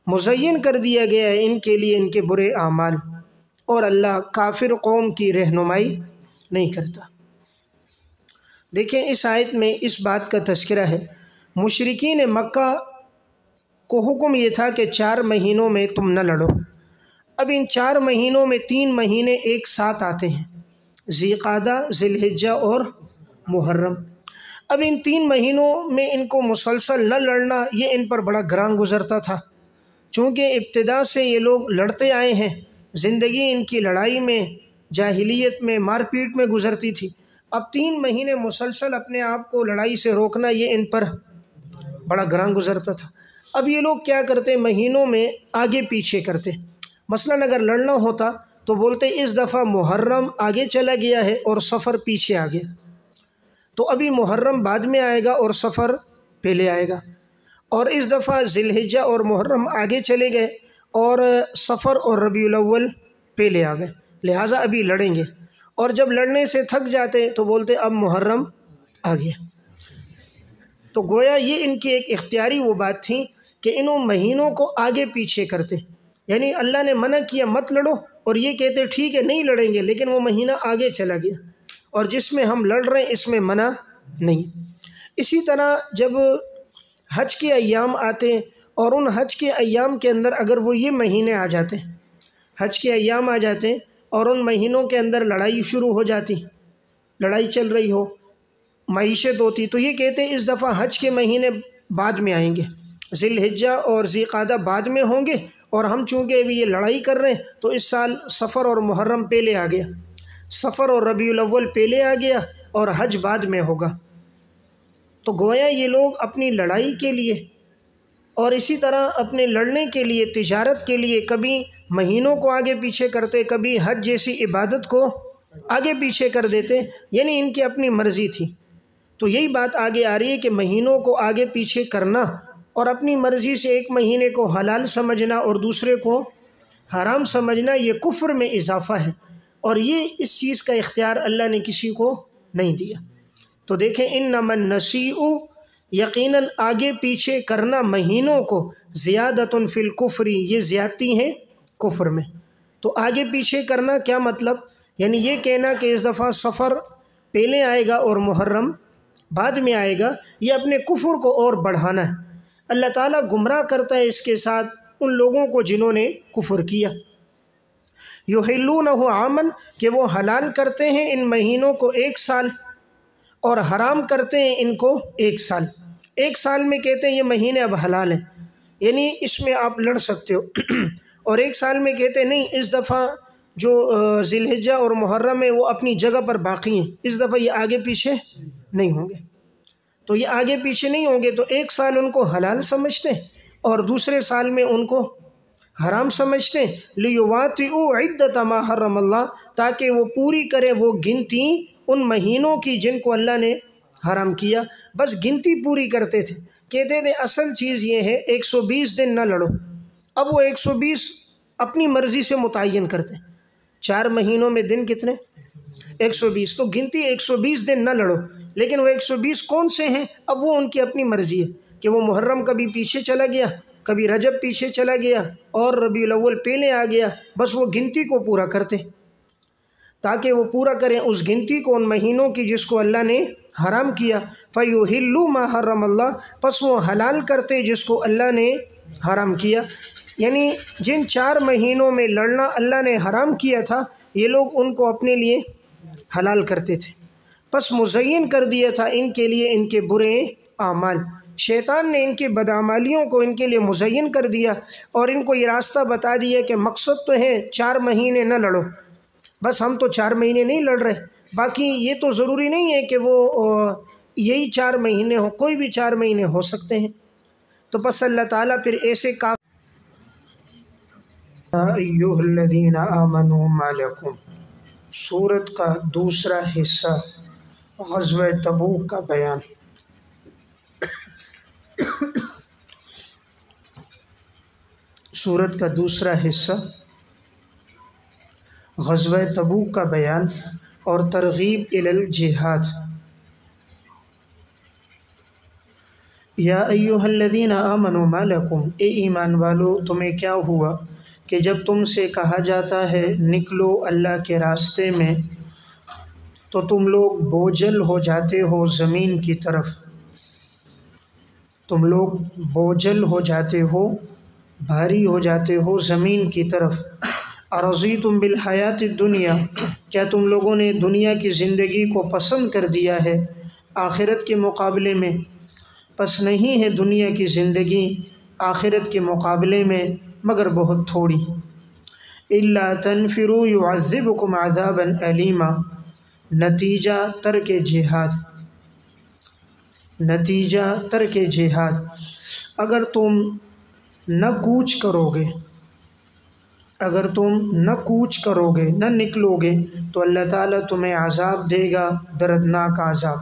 مزین کر دیا گیا ہے ان کے لیے ان کے برے اعمال، اور اللہ کافر قوم کی رہنمائی نہیں کرتا۔ دیکھیں اس آیت میں اس بات کا تذکرہ ہے، مشرکین مکہ کو حکم یہ تھا کہ 4 مہینوں میں تم نہ لڑو۔ اب ان 4 مہینوں میں 3 مہینے ایک ساتھ آتے ہیں، ذی قعدہ، ذی الحجہ اور محرم۔ اب ان 3 مہینوں میں ان کو مسلسل نہ لڑنا یہ ان پر بڑا گراں گزرتا تھا، چونکہ ابتدا سے یہ لوگ لڑتے آئے ہیں، زندگی ان کی لڑائی میں، جاہلیت میں، مار پیٹ میں گزرتی تھی۔ اب 3 مہینے مسلسل اپنے آپ کو لڑائی سے روکنا یہ ان پر بڑا گراں گزرتا تھا۔ اب یہ لوگ کیا کرتے، مہینوں میں آگے پیچھے کرتے۔ مثلاً اگر لڑنا ہوتا تو بولتے اس دفعہ محرم آگے چلا گیا ہے اور صفر پیچھے آ گیا، تو ابھی محرم بعد میں آئے گا اور صفر پہلے آئے گا، اور اس دفعہ ذی الحجہ اور محرم آگے چلے گئے اور صفر اور ربیع الاول پہلے آ گئے، لہٰذا ابھی لڑیں گے، اور جب لڑنے سے تھک جاتے تو بولتے اب محرم آ گیا۔ تو گویا یہ ان کی ایک اختیاری وہ بات تھی کہ انہوں مہینوں کو آگے پیچھے کرتے، یعنی اللہ نے منع کیا مت لڑو، اور یہ کہتے ٹھیک ہے نہیں لڑیں گے، لیکن وہ مہینہ آگے چلا گیا، اور جس میں ہم لڑ رہے ہیں اس میں منع نہیں۔ اسی طرح جب حج کے ایام آتے ہیں، اور ان حج کے ایام کے اندر اگر وہ یہ مہینے آ جاتے ہیں، حج کے ایام آ جاتے ہیں اور ان مہینوں کے اندر لڑائی شروع ہو جاتی، لڑائی چل رہی ہو، معیشت ہوتی، تو یہ کہتے ہیں اس دفعہ حج کے مہینے بعد میں آئیں گے، ذی الحجہ اور ذی قعدہ بعد میں ہوں گے، اور ہم چونکہ ابھی یہ لڑائی کر رہے ہیں تو اس سال صفر اور محرم پہلے آ گیا، صفر اور ربیع الاول پہلے آ گیا، اور حج بعد میں ہوگا۔ تو گویا یہ لوگ اپنی لڑائی کے لیے اور اسی طرح اپنے لڑنے کے لیے، تجارت کے لیے کبھی مہینوں کو آگے پیچھے کرتے، کبھی حج جیسی عبادت کو آگے پیچھے کر دیتے، یعنی ان کی اپنی مرضی تھی۔ تو یہی بات آگے آ رہی ہے کہ مہینوں کو آگے پیچھے کرنا اور اپنی مرضی سے ایک مہینے کو حلال سمجھنا اور دوسرے کو حرام سمجھنا، یہ کفر میں اضافہ ہے، اور یہ اس چیز کا اختیار اللہ نے کسی کو نہیں دیا۔ تو دیکھیں انما النسیء، یقیناً آگے پیچھے کرنا مہینوں کو، زیادۃ فی الکفر، یہ زیادتی ہے کفر میں۔ تو آگے پیچھے کرنا کیا مطلب؟ یعنی یہ کہنا کہ اس دفعہ سفر پہلے آئے گا اور محرم بعد میں آئے گا، یہ اپنے کفر کو اور بڑھانا ہے۔ اللہ تعالیٰ گمراہ کرتا ہے اس کے ساتھ ان لوگوں کو جنہوں نے کفر کیا۔ یحلونہ عاماً، کہ وہ حلال کرتے ہیں ان مہینوں کو 1 سال، اور حرام کرتے ہیں ان کو 1 سال۔ 1 سال میں کہتے ہیں یہ مہینے اب حلال ہیں، یعنی اس میں آپ لڑ سکتے ہو، اور 1 سال میں کہتے ہیں نہیں، اس دفعہ جو ذی الحجہ اور محرم ہے وہ اپنی جگہ پر باقی ہیں، اس دفعہ یہ آگے پیچھے نہیں ہوں گے۔ تو یہ آگے پیچھے نہیں ہوں گے، تو 1 سال ان کو حلال سمجھتے ہیں اور دوسرے سال میں ان کو حرام سمجھتے ہیں۔ لیواطئوا عدۃ ما حرم اللہ، تاکہ وہ پوری کرے وہ گنتی ان مہینوں کی جن کو اللہ نے حرام کیا۔ بس گنتی پوری کرتے تھے، کہتے تھے اصل چیز یہ ہے 120 دن نہ لڑو، اب وہ 120 اپنی مرضی سے متعین کرتے ہیں۔ 4 مہینوں میں دن کتنے؟ 120، تو گنتی 120 دن نہ لڑو، لیکن وہ 120 کون سے ہیں؟ اب وہ ان کی اپنی مرضی ہے کہ وہ محرم کبھی پیچھے چلا گیا، کبھی رجب پیچھے چلا گیا، اور ربیع الاول پہلے آ گیا، بس وہ گنتی کو پورا کرتے، تاکہ وہ پورا کریں اس گنتی کو ان مہینوں کی جس کو اللہ نے حرام کیا۔ فَيُحِلُّوا مَا حَرَّمَ اللَّهُ، پس وہ حلال کرتے جس کو اللہ نے حرام کیا۔ یعنی جن 4 مہینوں میں لڑنا اللہ نے حرام کیا تھا، یہ لوگ ان کو اپنے لیے حلال کرتے تھے، پس مزین کر دیا تھا ان کے لیے ان کے برے اعمال۔ شیطان نے ان کی بدعمالیوں کو ان کے لیے مزین کر دیا، اور ان کو یہ راستہ بتا دیا کہ مقصد تو ہے 4 مہینے نہ لڑو، بس ہم تو 4 مہینے نہیں لڑ رہے، باقی یہ تو ضروری نہیں ہے کہ وہ یہی 4 مہینے ہوں، کوئی بھی 4 مہینے ہو سکتے ہیں۔ تو بس اللہ تعالیٰ پھر ایسے ایھا الذین آمنوا ما لکم، سورت کا دوسرا حصہ غزوہ تبوک کا بیان۔ سورت کا دوسرا حصہ غزوہ تبوک کا بیان اور ترغیب الی الجہاد۔ یا ایھا الذین آمنوا ما لکم، اے ایمان والو تمہیں کیا ہوا کہ جب تم سے کہا جاتا ہے نکلو اللہ کے راستے میں، تو تم لوگ بوجھل ہو جاتے ہو زمین کی طرف، تم لوگ بوجھل ہو جاتے ہو، بھاری ہو جاتے ہو زمین کی طرف۔ ارضیتم بالحیات الدنیا، کیا تم لوگوں نے دنیا کی زندگی کو پسند کر دیا ہے آخرت کے مقابلے میں؟ پس نہیں ہے دنیا کی زندگی آخرت کے مقابلے میں مگر بہت تھوڑی۔ الا تنفروا يعذبكم عذابا الیما، نتیجہ ترک جہاد، نتیجہ ترک جہاد، اگر تم نہ کوچ کرو گے، اگر تم نہ کوچ کرو گے، نہ نکلو گے، تو اللہ تعالیٰ تمہیں عذاب دے گا، دردناک عذاب۔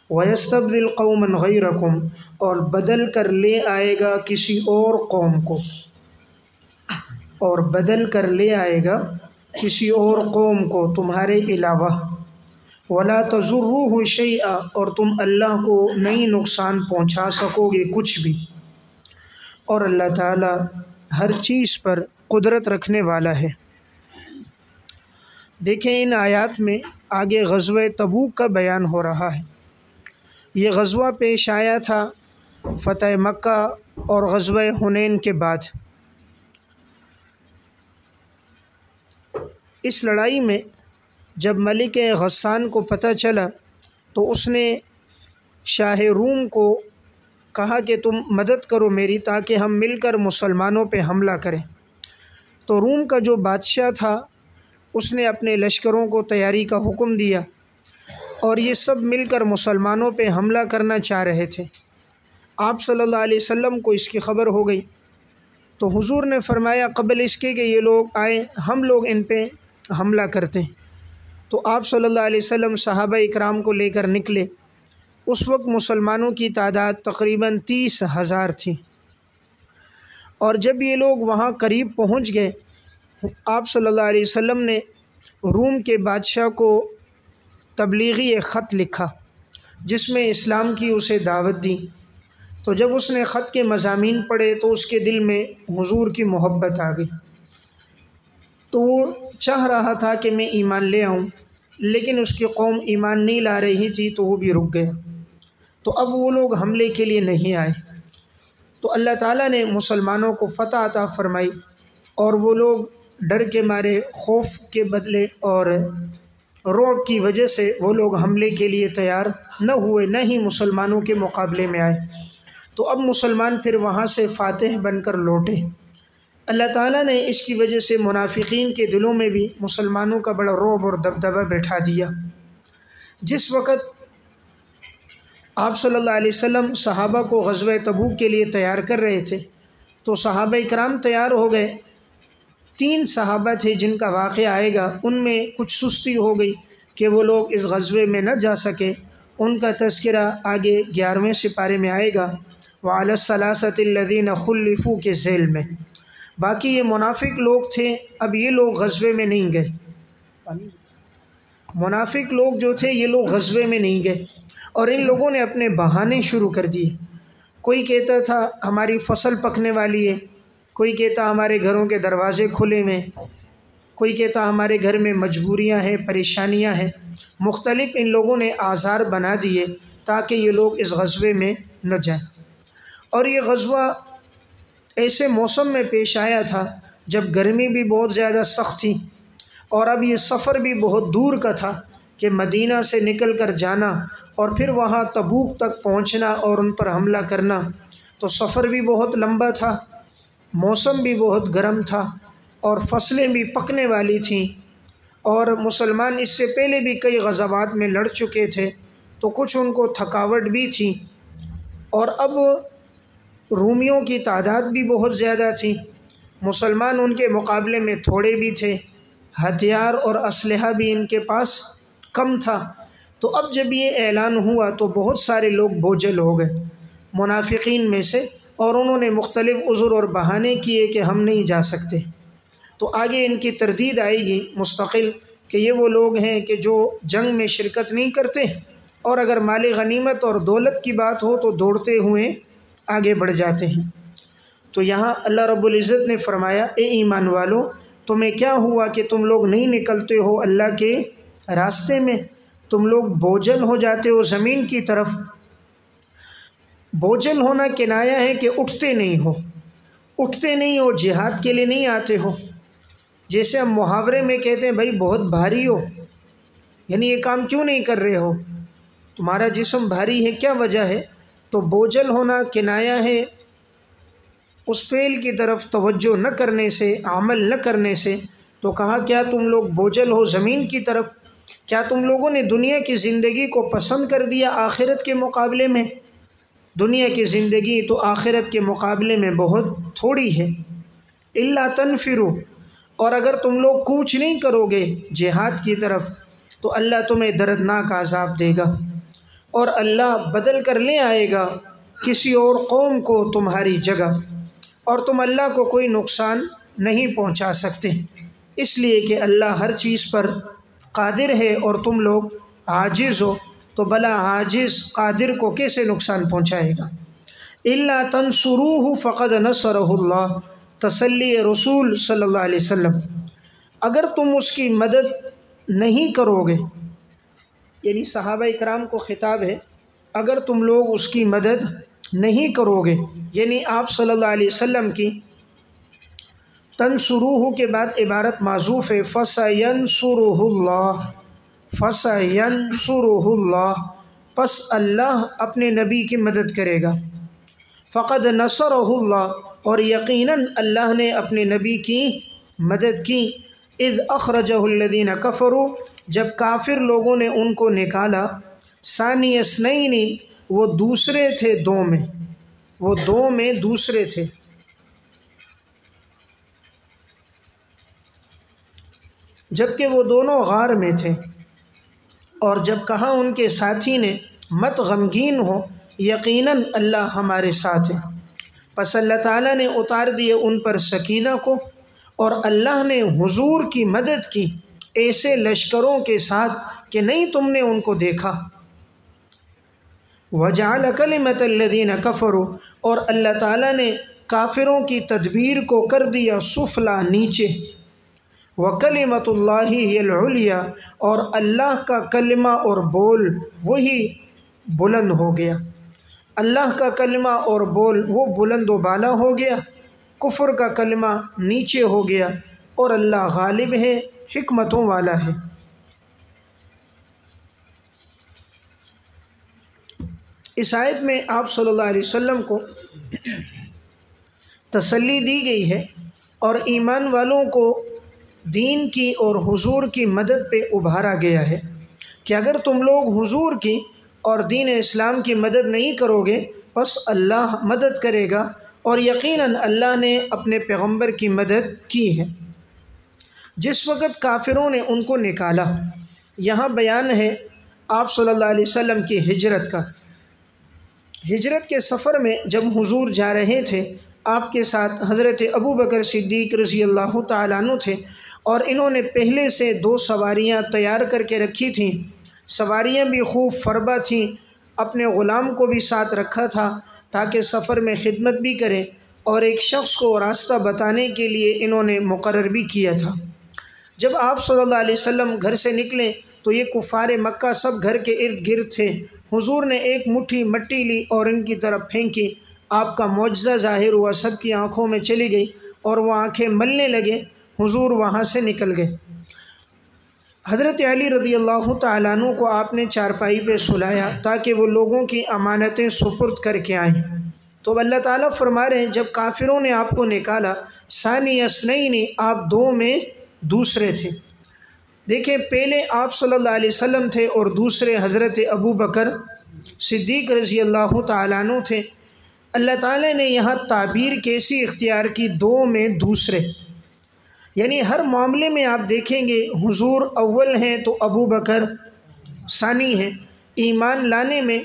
وَيَسْتَبْدِلْ قَوْمًا غَيْرَكُمْ، اور بدل کر لے آئے گا کسی اور قوم کو، اور بدل کر لے آئے گا کسی اور قوم کو تمہارے علاوہ۔ وَلَا تَضُرُّوهُ شَيْئًا، اور تم اللہ کو نہیں نقصان پہنچا سکو گے کچھ بھی، اور اللہ تعالیٰ ہر چیز پر قدرت رکھنے والا ہے۔ دیکھیں ان آیات میں آگے غزوہ تبوک کا بیان ہو رہا ہے۔ یہ غزوہ پیش آیا تھا فتح مکہ اور غزوہ حنین کے بعد۔ اس لڑائی میں جب ملک غسان کو پتہ چلا تو اس نے شاہ روم کو کہا کہ تم مدد کرو میری، تاکہ ہم مل کر مسلمانوں پہ حملہ کریں۔ تو روم کا جو بادشاہ تھا اس نے اپنے لشکروں کو تیاری کا حکم دیا، اور یہ سب مل کر مسلمانوں پہ حملہ کرنا چاہ رہے تھے۔ آپ صلی اللہ علیہ وسلم کو اس کی خبر ہو گئی تو حضور نے فرمایا قبل اس کے کہ یہ لوگ آئیں ہم لوگ ان پہ حملہ کرتے ہیں۔ تو آپ صلی اللہ علیہ وسلم صحابہ اکرام کو لے کر نکلے۔ اس وقت مسلمانوں کی تعداد تقریباً 30,000 تھی، اور جب یہ لوگ وہاں قریب پہنچ گئے، آپ صلی اللہ علیہ وسلم نے روم کے بادشاہ کو تبلیغی ایک خط لکھا جس میں اسلام کی اسے دعوت دی۔ تو جب اس نے خط کے مضامین پڑھے تو اس کے دل میں حضور کی محبت آ گئی، تو وہ چاہ رہا تھا کہ میں ایمان لے آؤں، لیکن اس کی قوم ایمان نہیں لا رہی تھی تو وہ بھی رک گیا۔ تو اب وہ لوگ حملے کے لیے نہیں آئے، تو اللہ تعالیٰ نے مسلمانوں کو فتح عطا فرمائی، اور وہ لوگ ڈر کے مارے، خوف کے بدلے اور رعب کی وجہ سے وہ لوگ حملے کے لیے تیار نہ ہوئے، نہ ہی مسلمانوں کے مقابلے میں آئے۔ تو اب مسلمان پھر وہاں سے فاتح بن کر لوٹے۔ اللہ تعالیٰ نے اس کی وجہ سے منافقین کے دلوں میں بھی مسلمانوں کا بڑا رعب اور دبدبہ بٹھا دیا۔ جس وقت آپ صلی اللہ علیہ وسلم صحابہ کو غزوہ تبوک کے لیے تیار کر رہے تھے تو صحابہ اکرام تیار ہو گئے۔ 3 صحابہ تھے جن کا واقعہ آئے گا، ان میں کچھ سستی ہو گئی کہ وہ لوگ اس غزوے میں نہ جا سکے، ان کا تذکرہ آگے 11ویں سپارے میں آئے گا، وَعَلَى الثَّلَاثَةِ الَّذِينَ خُلِّفُوا کے ذیل میں۔ باقی یہ منافق لوگ تھے، اب یہ لوگ غزوے میں نہیں گئے۔ منافق لوگ جو تھے یہ لوگ غزوے میں نہیں گئے، اور ان لوگوں نے اپنے بہانے شروع کر دیے۔ کوئی کہتا تھا ہماری فصل پکنے والی ہے، کوئی کہتا ہمارے گھروں کے دروازے کھلے ہوئے، کوئی کہتا ہمارے گھر میں مجبوریاں ہیں، پریشانیاں ہیں۔ مختلف ان لوگوں نے آزار بنا دیے تاکہ یہ لوگ اس غزوے میں نہ جائیں۔ اور یہ غزوہ ایسے موسم میں پیش آیا تھا جب گرمی بھی بہت زیادہ سخت تھی، اور اب یہ سفر بھی بہت دور کا تھا کہ مدینہ سے نکل کر جانا اور پھر وہاں تبوک تک پہنچنا اور ان پر حملہ کرنا، تو سفر بھی بہت لمبا تھا، موسم بھی بہت گرم تھا، اور فصلیں بھی پکنے والی تھیں، اور مسلمان اس سے پہلے بھی کئی غزوات میں لڑ چکے تھے تو کچھ ان کو تھکاوٹ بھی تھی، اور اب رومیوں کی تعداد بھی بہت زیادہ تھی، مسلمان ان کے مقابلے میں تھوڑے بھی تھے، ہتھیار اور اسلحہ بھی ان کے پاس کم تھا۔ تو اب جب یہ اعلان ہوا تو بہت سارے لوگ بوجھل ہو گئے منافقین میں سے، اور انہوں نے مختلف عذر اور بہانے کیے کہ ہم نہیں جا سکتے۔ تو آگے ان کی تردید آئے گی مستقل کہ یہ وہ لوگ ہیں کہ جو جنگ میں شرکت نہیں کرتے، اور اگر مال غنیمت اور دولت کی بات ہو تو دوڑتے ہوئے آگے بڑھ جاتے ہیں۔ تو یہاں اللہ رب العزت نے فرمایا اے ایمان والو، تمہیں کیا ہوا کہ تم لوگ نہیں نکلتے ہو اللہ کے راستے میں، تم لوگ بوجھل ہو جاتے ہو زمین کی طرف۔ بوجھل ہونا کنایا ہے کہ اٹھتے نہیں ہو، جہاد کے لیے نہیں آتے ہو۔ جیسے ہم محاورے میں کہتے ہیں بھائی بہت بھاری ہو، یعنی یہ کام کیوں نہیں کر رہے ہو، تمہارا جسم بھاری ہے، کیا وجہ ہے؟ تو بوجھل ہونا کنایا ہے اس فعل کی طرف توجہ نہ کرنے سے، عمل نہ کرنے سے۔ تو کہا کیا تم لوگ بوجھل ہو زمین کی طرف؟ کیا تم لوگوں نے دنیا کی زندگی کو پسند کر دیا آخرت کے مقابلے میں؟ دنیا کی زندگی تو آخرت کے مقابلے میں بہت تھوڑی ہے۔ الا تنفروا، اور اگر تم لوگ کوچ نہیں کرو گے جہاد کی طرف تو اللہ تمہیں دردناک عذاب دے گا، اور اللہ بدل کر لے آئے گا کسی اور قوم کو تمہاری جگہ، اور تم اللہ کو کوئی نقصان نہیں پہنچا سکتے، اس لیے کہ اللہ ہر چیز پر قادر ہے اور تم لوگ عاجز ہو، تو بلا عاجز قادر کو کیسے نقصان پہنچائے گا؟ الا تنصروہ فقد نصرہ اللہ، تسلی رسول صلی اللہ علیہ وسلم، اگر تم اس کی مدد نہیں کرو گے، یعنی صحابہ اکرام کو خطاب ہے، اگر تم لوگ اس کی مدد نہیں کرو گے، یعنی آپ صلی اللہ علیہ وسلم کی تنصروہ کے بعد عبارت معذوف ہے، فَسَيَنْصُرُهُ اللَّهُ، فَسَيَنْصُرُهُ اللَّهُ، پس اللہ اپنے نبی کی مدد کرے گا، فقد نصرہ اللہ، اور یقیناً اللہ نے اپنے نبی کی مدد کی، اذ اخرجہ الذین کفروا، جب کافر لوگوں نے ان کو نکالا، ثانی اثنین، وہ دوسرے تھے دو میں، وہ دو میں دوسرے تھے۔ جبکہ وہ دونوں غار میں تھے، اور جب کہا ان کے ساتھی نے مت غمگین ہو، یقیناً اللہ ہمارے ساتھ ہے، پس اللہ تعالیٰ نے اتار دیے ان پر سکینہ کو، اور اللہ نے حضور کی مدد کی ایسے لشکروں کے ساتھ کہ نہیں تم نے ان کو دیکھا۔ وَجَعَلَ كَلِمَةَ الَّذِينَ كَفَرُوا، اور اللہ تعالیٰ نے کافروں کی تدبیر کو کر دیا سفلا، نیچے۔ وَكَلِمَةُ اللَّهِ هِيَ الْعُلْيَا، اور اللہ کا کلمہ اور بول وہی بلند ہو گیا، اللہ کا کلمہ اور بول وہ بلند و بالا ہو گیا، کفر کا کلمہ نیچے ہو گیا، اور اللہ غالب ہے، حکمتوں والا ہے۔ اس آیت میں آپ صلی اللہ علیہ وسلم کو تسلی دی گئی ہے، اور ایمان والوں کو دین کی اور حضور کی مدد پہ ابھارا گیا ہے کہ اگر تم لوگ حضور کی اور دین اسلام کی مدد نہیں کرو گے بس اللہ مدد کرے گا، اور یقیناً اللہ نے اپنے پیغمبر کی مدد کی ہے۔ جس وقت کافروں نے ان کو نکالا، یہاں بیان ہے آپ صلی اللہ علیہ وسلم کی ہجرت کا۔ ہجرت کے سفر میں جب حضور جا رہے تھے، آپ کے ساتھ حضرت ابو بکر صدیق رضی اللہ تعالیٰ عنہ تھے، اور انہوں نے پہلے سے 2 سواریاں تیار کر کے رکھی تھیں، سواریاں بھی خوب فربا تھیں، اپنے غلام کو بھی ساتھ رکھا تھا تاکہ سفر میں خدمت بھی کریں، اور ایک شخص کو راستہ بتانے کے لیے انہوں نے مقرر بھی کیا تھا۔ جب آپ صلی اللہ علیہ وسلم گھر سے نکلے تو یہ کفار مکہ سب گھر کے ارد گرد تھے۔ حضور نے ایک مٹھی مٹی لی اور ان کی طرف پھینکی، آپ کا معجزہ ظاہر ہوا، سب کی آنکھوں میں چلی گئی اور وہ آنکھیں ملنے لگے، حضور وہاں سے نکل گئے۔ حضرت علی رضی اللہ تعالیٰ عنہ کو آپ نے چارپائی پہ سلایا تاکہ وہ لوگوں کی امانتیں سپرد کر کے آئیں، تو اللہ تعالیٰ فرما رہے ہیں جب کافروں نے آپ کو نکالا، ثانی اثنین، آپ 2 میں دوسرے تھے۔ دیکھیں، پہلے آپ صلی اللہ علیہ وسلم تھے اور دوسرے حضرت ابو بکر صدیق رضی اللہ تعالیٰ عنہ تھے۔ اللہ تعالیٰ نے یہاں تعبیر کیسی اختیار کی، 2 میں دوسرے، یعنی ہر معاملے میں آپ دیکھیں گے حضور اول ہیں تو ابو بکر ثانی ہیں۔ ایمان لانے میں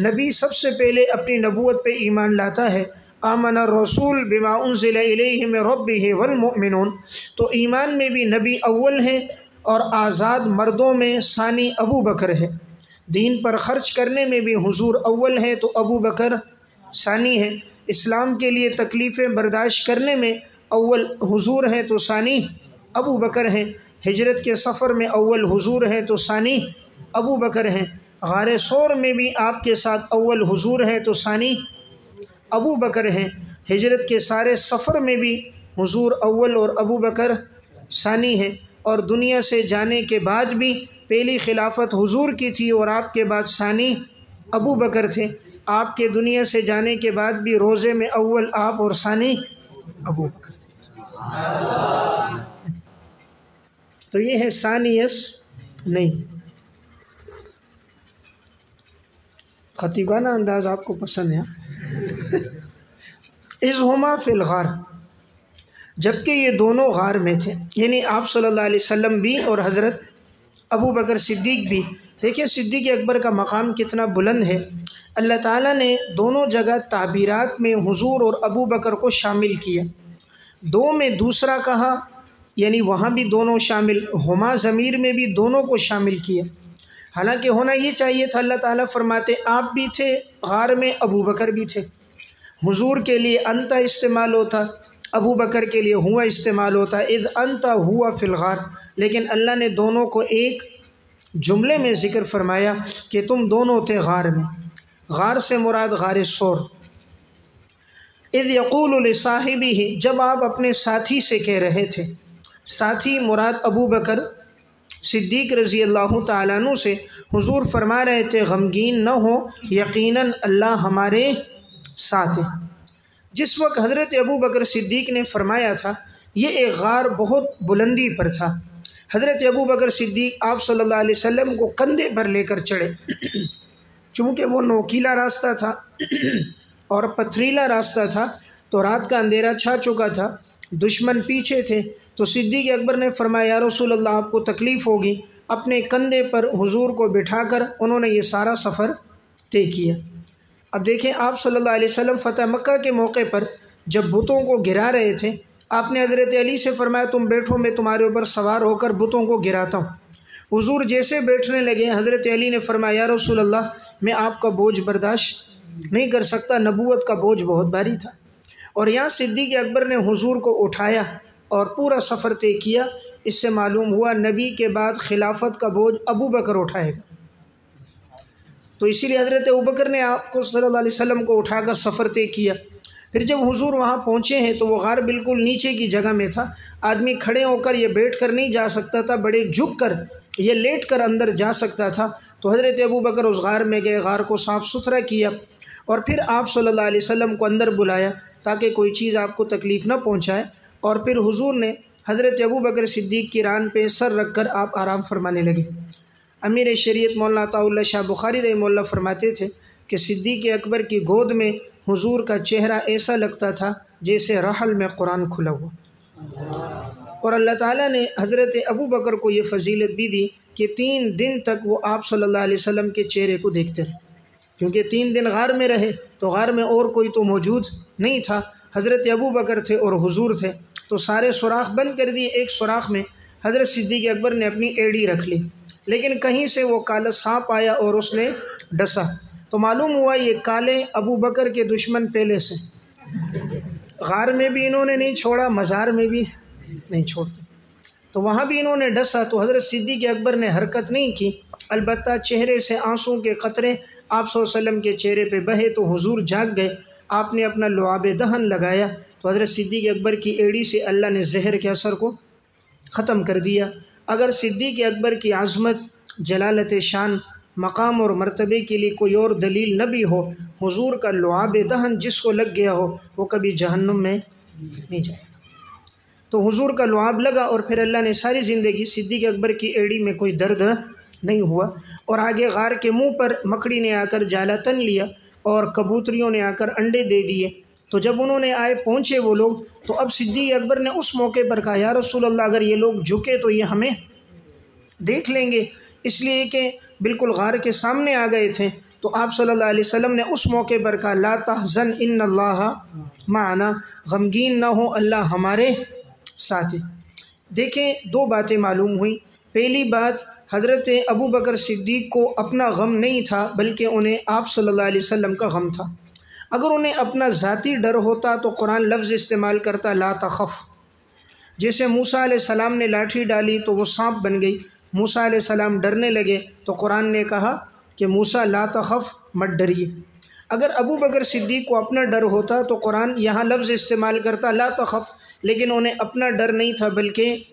نبی سب سے پہلے اپنی نبوت پہ ایمان لاتا ہے، آمن الرسول بما انزل الیہ من ربہ والمؤمنون، تو ایمان میں بھی نبی اول ہیں، اور آزاد مردوں میں ثانی ابو بکر ہے۔ دین پر خرچ کرنے میں بھی حضور اول ہیں تو ابو بکر ثانی ہے۔ اسلام کے لیے تکلیفیں برداشت کرنے میں اول حضور ہیں تو ثانی ابو بکر ہیں۔ ہجرت کے سفر میں اول حضور ہیں تو ثانی ابو بکر ہیں۔ غار ثور میں بھی آپ کے ساتھ اول حضور ہیں تو ثانی ابو بکر ہیں۔ ہجرت کے سارے سفر میں بھی حضور اول اور ابو بکر ثانی ہیں، اور دنیا سے جانے کے بعد بھی پہلی خلافت حضور کی تھی اور آپ کے بعد ثانی ابو بکر تھے۔ آپ کے دنیا سے جانے کے بعد بھی روزے میں اول آپ اور ثانی ابو بکر تھے۔ تو یہ ہے ثانیس نہیں۔ خطیبانہ انداز آپ کو پسند ہے۔ اذ ہما فی الغار، جبکہ یہ دونوں غار میں تھے، یعنی آپ صلی اللہ علیہ وسلم بھی اور حضرت ابو بکر صدیق بھی۔ دیکھیں صدیق اکبر کا مقام کتنا بلند ہے۔ اللہ تعالیٰ نے دونوں جگہ تعبیرات میں حضور اور ابو بکر کو شامل کیا۔ 2 میں دوسرا کہا، یعنی وہاں بھی دونوں شامل، ہما ضمیر میں بھی دونوں کو شامل کیا۔ حالانکہ ہونا یہ چاہیے تھا، اللہ تعالیٰ فرماتے آپ بھی تھے غار میں، ابو بکر بھی تھے۔ حضور کے لیے انت استعمال ہوتا، ابو بکر کے لیے ہوا استعمال ہوتا، اذ انت ہوا فی الغار، لیکن اللہ نے دونوں کو ایک جملے میں ذکر فرمایا کہ تم دونوں تھے غار میں۔ غار سے مراد غار ثور۔ اذ یقول لصاحبہ، جب آپ اپنے ساتھی سے کہہ رہے تھے، ساتھی مراد ابو بکر صدیق رضی اللہ تعالیٰ عنہ سے، حضور فرما رہے تھے غمگین نہ ہو، یقیناً اللہ ہمارے ساتھ ہے۔ جس وقت حضرت ابو بکر صدیق نے فرمایا تھا، یہ ایک غار بہت بلندی پر تھا۔ حضرت ابو بکر صدیق آپ صلی اللہ علیہ وسلم کو کندھے پر لے کر چڑھے، چونکہ وہ نوکیلا راستہ تھا اور پتھریلا راستہ تھا، تو رات کا اندھیرا چھا چکا تھا، دشمن پیچھے تھے، تو صدیق اکبر نے فرمایا یا رسول اللہ آپ کو تکلیف ہوگی، اپنے کندھے پر حضور کو بٹھا کر انہوں نے یہ سارا سفر طے کیا۔ اب دیکھیں آپ صلی اللہ علیہ وسلم فتح مکہ کے موقع پر جب بتوں کو گرا رہے تھے، آپ نے حضرت علی سے فرمایا تم بیٹھو، میں تمہارے اوپر سوار ہو کر بتوں کو گراتا ہوں۔ حضور جیسے بیٹھنے لگے، حضرت علی نے فرمایا یا رسول اللہ میں آپ کا بوجھ برداشت نہیں کر سکتا، نبوت کا بوجھ بہت بھاری تھا۔ اور یہاں صدیق اکبر نے حضور کو اٹھایا اور پورا سفر طے کیا۔ اس سے معلوم ہوا نبی کے بعد خلافت کا بوجھ ابو بکر اٹھائے گا، تو اسی لیے حضرت ابوبکر نے آپ کو صلی اللہ علیہ وسلم کو اٹھا کر سفر طے کیا۔ پھر جب حضور وہاں پہنچے ہیں تو وہ غار بالکل نیچے کی جگہ میں تھا، آدمی کھڑے ہو کر یہ بیٹھ کر نہیں جا سکتا تھا، بڑے جھک کر یہ لیٹ کر اندر جا سکتا تھا۔ تو حضرت ابوبکر اس غار میں گئے، غار کو صاف ستھرا کیا اور پھر آپ صلی اللہ علیہ وسلم کو اندر بلایا تاکہ کوئی چیز آپ کو تکلیف نہ پہنچائے، اور پھر حضور نے حضرت ابوبکر صدیق کی ران پہ سر رکھ کر آپ آرام فرمانے لگے۔ امیر شریعت مولانا عطاء اللہ شاہ بخاری رحمہ اللہ فرماتے تھے کہ صدیق اکبر کی گود میں حضور کا چہرہ ایسا لگتا تھا جیسے رحل میں قرآن کھلا ہوا، اور اللہ تعالیٰ نے حضرت ابوبکر کو یہ فضیلت بھی دی کہ 3 دن تک وہ آپ صلی اللہ علیہ وسلم کے چہرے کو دیکھتے رہے، کیونکہ 3 دن غار میں رہے تو غار میں اور کوئی تو موجود نہیں تھا، حضرت ابوبکر تھے اور حضور تھے، تو سارے سوراخ بند کر دیے۔ ایک سوراخ میں حضرت صدیق اکبر نے اپنی ایڑی رکھ لی، لیکن کہیں سے وہ کالا سانپ آیا اور اس نے ڈسا، تو معلوم ہوا یہ کالے ابوبکر کے دشمن پہلے سے، غار میں بھی انہوں نے نہیں چھوڑا، مزار میں بھی نہیں چھوڑتے، تو وہاں بھی انہوں نے ڈسا، تو حضرت صدیق اکبر نے حرکت نہیں کی، البتہ چہرے سے آنسوں کے قطرے آپ صلی اللہ علیہ وسلم کے چہرے پہ بہے، تو حضور جاگ گئے، آپ نے اپنا لعاب دہن لگایا، تو حضرت صدیق اکبر کی ایڑی سے اللہ نے زہر کے اثر کو ختم کر دیا۔ اگر صدیق اکبر کی عظمت، جلالت شان، مقام اور مرتبے کے لیے کوئی اور دلیل نہ بھی ہو، حضور کا لعاب دہن جس کو لگ گیا ہو وہ کبھی جہنم میں نہیں جائے گا۔ تو حضور کا لعاب لگا اور پھر اللہ نے ساری زندگی صدیق اکبر کی ایڑی میں کوئی درد نہیں ہوا، اور آگے غار کے منہ پر مکڑی نے آ کر جالا تن لیا اور کبوتریوں نے آ کر انڈے دے دیے، تو جب انہوں نے پہنچے وہ لوگ، تو اب صدیق اکبر نے اس موقع پر کہا یا رسول اللہ اگر یہ لوگ جھکے تو یہ ہمیں دیکھ لیں گے، اس لیے کہ بالکل غار کے سامنے آ گئے تھے، تو آپ صلی اللہ علیہ وسلم نے اس موقع پر کہا لا تحزن ان اللہ معنا، غمگین نہ ہو اللہ ہمارے ساتھ ہے۔ دیکھیں 2 باتیں معلوم ہوئیں۔ پہلی بات، حضرت ابوبکر صدیق کو اپنا غم نہیں تھا بلکہ انہیں آپ صلی اللہ علیہ وسلم کا غم تھا۔ اگر انہیں اپنا ذاتی ڈر ہوتا تو قرآن لفظ استعمال کرتا لا تخف، جیسے موسیٰ علیہ السلام نے لاٹھی ڈالی تو وہ سانپ بن گئی، موسیٰ علیہ السلام ڈرنے لگے تو قرآن نے کہا کہ موسیٰ لا تخف مت ڈریے۔ اگر ابوبکر صدیق کو اپنا ڈر ہوتا تو قرآن یہاں لفظ استعمال کرتا لا تخف، لیکن انہیں اپنا ڈر نہیں تھا بلکہ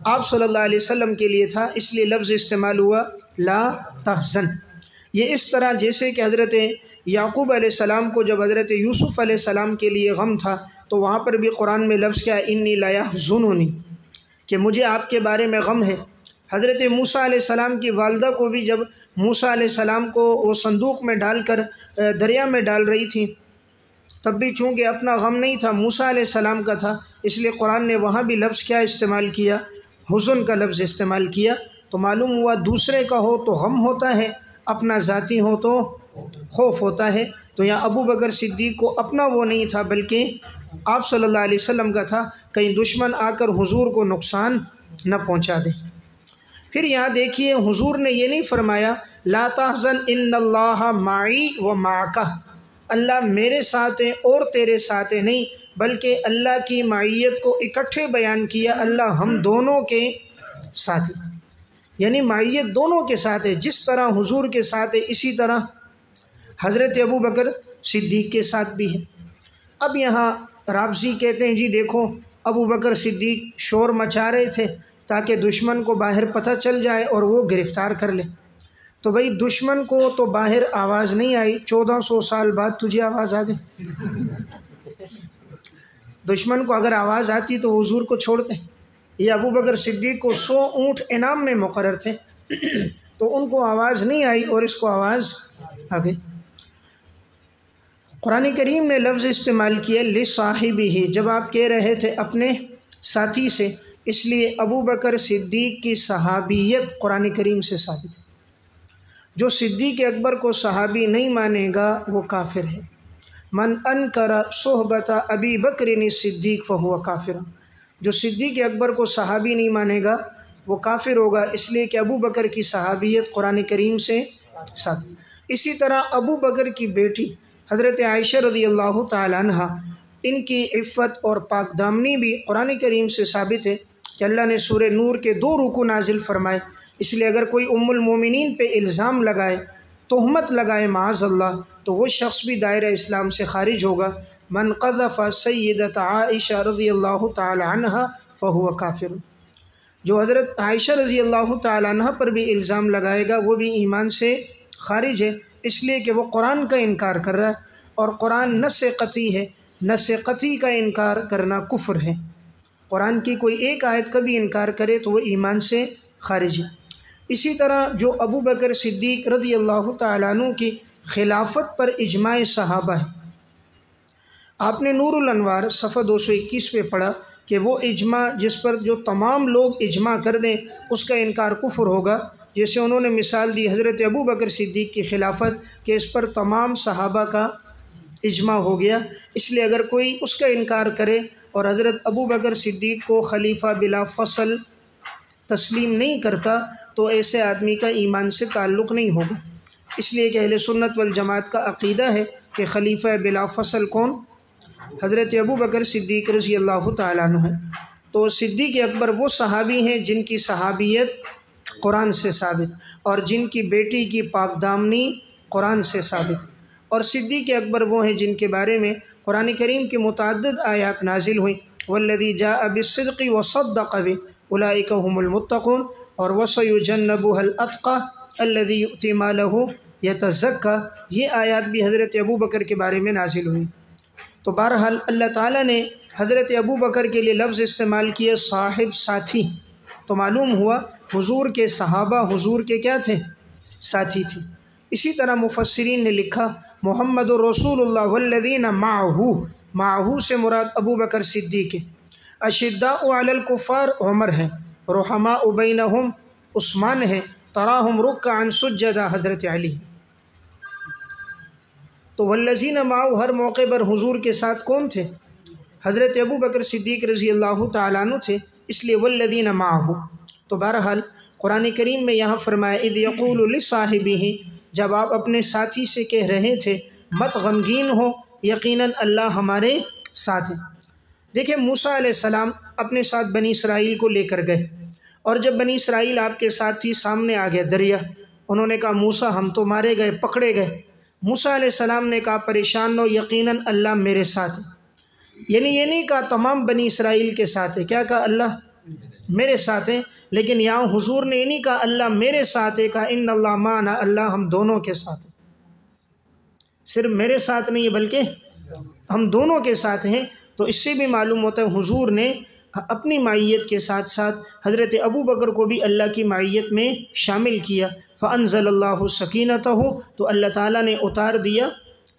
آپ صلی اللہ علیہ وسلم کے لیے تھا، اس لیے لفظ استعمال ہوا لا تحزن۔ یہ اس طرح جیسے کہ حضرت یعقوب علیہ السلام کو جب حضرت یوسف علیہ السلام کے لیے غم تھا تو وہاں پر بھی قرآن میں لفظ کیا ہے انی لا یحزننی، کہ مجھے آپ کے بارے میں غم ہے۔ حضرت موسیٰ علیہ السلام کی والدہ کو بھی جب موسیٰ علیہ السلام کو وہ صندوق میں ڈال کر دریا میں ڈال رہی تھی، تب بھی چونکہ اپنا غم نہیں تھا، موسیٰ علیہ السلام کا تھا، اس لیے قرآن نے وہاں بھی لفظ کیا استعمال کیا، حزن کا لفظ استعمال کیا۔ تو معلوم ہوا دوسرے کا ہو تو غم ہوتا ہے، اپنا ذاتی ہو تو خوف ہوتا ہے۔ تو یہاں ابوبکر صدیق کو اپنا وہ نہیں تھا بلکہ آپ صلی اللہ علیہ وسلم کا تھا، کہیں دشمن آ کر حضور کو نقصان نہ پہنچا دے۔ پھر یہاں دیکھیے حضور نے یہ نہیں فرمایا لا تحزن ان اللہ معی و معک، اللہ میرے ساتھ ہے اور تیرے ساتھ ہے، نہیں، بلکہ اللہ کی معیت کو اکٹھے بیان کیا، اللہ ہم دونوں کے ساتھ ہے، یعنی معیت دونوں کے ساتھ ہے، جس طرح حضور کے ساتھ ہے اسی طرح حضرت ابوبکر صدیق کے ساتھ بھی ہے۔ اب یہاں رابضی کہتے ہیں جی دیکھو ابوبکر صدیق شور مچا رہے تھے تاکہ دشمن کو باہر پتہ چل جائے اور وہ گرفتار کر لے، تو بھئی دشمن کو تو باہر آواز نہیں آئی، 1400 سال بعد تجھے آواز آ گئی۔ دشمن کو اگر آواز آتی تو حضور کو چھوڑتے، یہ ابوبکر صدیق کو 100 اونٹ انعام میں مقرر تھے، تو ان کو آواز نہیں آئی اور اس کو آواز آ گئی۔ قرآن کریم نے لفظ استعمال کیا لصاحبہ، جب آپ کہہ رہے تھے اپنے ساتھی سے، اس لیے ابو بکر صدیق کی صحابیت قرآن کریم سے ثابت ہے۔ جو صدیق اکبر کو صحابی نہیں مانے گا وہ کافر ہے۔ من انکر صحبت ابی بکر صدیق فہو کافر، جو صدیق اکبر کو صحابی نہیں مانے گا وہ کافر ہوگا، اس لیے کہ ابو بکر کی صحابیت قرآن کریم سے ثابت۔ اسی طرح ابو بکر کی بیٹی حضرت عائشہ رضی اللہ تعالی عنہ، ان کی عفت اور پاک دامنی بھی قرآن کریم سے ثابت ہے کہ اللہ نے سورہ نور کے 2 رکوع نازل فرمائے۔ اس لیے اگر کوئی ام المومنین پہ الزام لگائے، تہمت لگائے معاذ اللہ، تو وہ شخص بھی دائرہ اسلام سے خارج ہوگا۔ من قذف سیدۃ عائشہ رضی اللہ تعالی عنہ فہو کافر، جو حضرت عائشہ رضی اللہ تعالی عنہ پر بھی الزام لگائے گا وہ بھی ایمان سے خارج ہے، اس لیے کہ وہ قرآن کا انکار کر رہا ہے، اور قرآن نص قطعی ہے، نص قطعی کا انکار کرنا کفر ہے۔ قرآن کی کوئی ایک آیت کا بھی انکار کرے تو وہ ایمان سے خارج ہے۔ اسی طرح جو ابو بکر صدیق رضی اللہ تعالیٰ عنہ کی خلافت پر اجماع صحابہ ہے، آپ نے نور الانوار صفحہ 221 پہ پڑھا کہ وہ اجماع جس پر جو تمام لوگ اجماع کر دیں اس کا انکار کفر ہوگا۔ جیسے انہوں نے مثال دی حضرت ابو بکر صدیق کی خلافت کہ اس پر تمام صحابہ کا اجماع ہو گیا، اس لیے اگر کوئی اس کا انکار کرے اور حضرت ابو بکر صدیق کو خلیفہ بلا فصل تسلیم نہیں کرتا تو ایسے آدمی کا ایمان سے تعلق نہیں ہوگا۔ اس لیے کہ اہل سنت والجماعت کا عقیدہ ہے کہ خلیفہ بلا فصل کون؟ حضرت ابو بکر صدیق رضی اللہ تعالیٰ عنہ ہے۔ تو صدیق اکبر وہ صحابی ہیں جن کی صحابیت قرآن سے ثابت، اور جن کی بیٹی کی پاک دامنی قرآن سے ثابت، اور صدیق اکبر وہ ہیں جن کے بارے میں قرآن کریم کی متعدد آیات نازل ہوئیں۔ والذی جاء بالصدق وصدق بہ اولئک هم المتقون، اور وسیجنبها الاتقی الذی یؤتی مالہ یتزکی، یہ آیات بھی حضرت ابو بکر کے بارے میں نازل ہوئی۔ تو بہرحال اللہ تعالیٰ نے حضرت ابو بکر کے لیے لفظ استعمال کیے صاحب، ساتھی، تو معلوم ہوا حضور کے صحابہ حضور کے کیا تھے؟ ساتھی تھے۔ اسی طرح مفسرین نے لکھا محمد رسول اللہ والذین معہ سے مراد ابو بکر صدیق ہے، اشداء علی الکفار عمر ہے، رحماء بینہم عثمان ہے، تراہم رکعا سجدا حضرت علی۔ تو والذین معہ ہر موقع پر حضور کے ساتھ کون تھے؟ حضرت ابو بکر صدیق رضی اللہ تعالیٰ عنہ تھے، اس لیے والذین معہ۔ تو بہرحال قرآن کریم میں یہاں فرمایا اذ یقول لصاحبہ، جب آپ اپنے ساتھی سے کہہ رہے تھے مت غمگین ہو، یقیناً اللہ ہمارے ساتھ ہے۔ دیکھیں موسیٰ علیہ السلام اپنے ساتھ بنی اسرائیل کو لے کر گئے، اور جب بنی اسرائیل آپ کے ساتھ تھی، سامنے آ گیا دریا، انہوں نے کہا موسیٰ ہم تو مارے گئے، پکڑے گئے۔ موسیٰ علیہ السلام نے کہا پریشان نہ ہو، یقیناً اللہ میرے ساتھ ہے۔ یعنی یہ نہیں کہا تمام بنی اسرائیل کے ساتھ ہے، کیا کہا؟ اللہ میرے ساتھ ہے۔ لیکن یہاں حضور نے یہ نہیں کہا اللہ میرے ساتھ ہے، کہا ان اللہ معنا، اللہ ہم دونوں کے ساتھ ہے۔ صرف میرے ساتھ نہیں ہے بلکہ ہم دونوں کے ساتھ ہیں۔ تو اس سے بھی معلوم ہوتا ہے حضور نے اپنی معیت کے ساتھ ساتھ حضرت ابو بکر کو بھی اللہ کی معیت میں شامل کیا۔ فانزل اللہ سکینتہ، تو اللہ تعالیٰ نے اتار دیا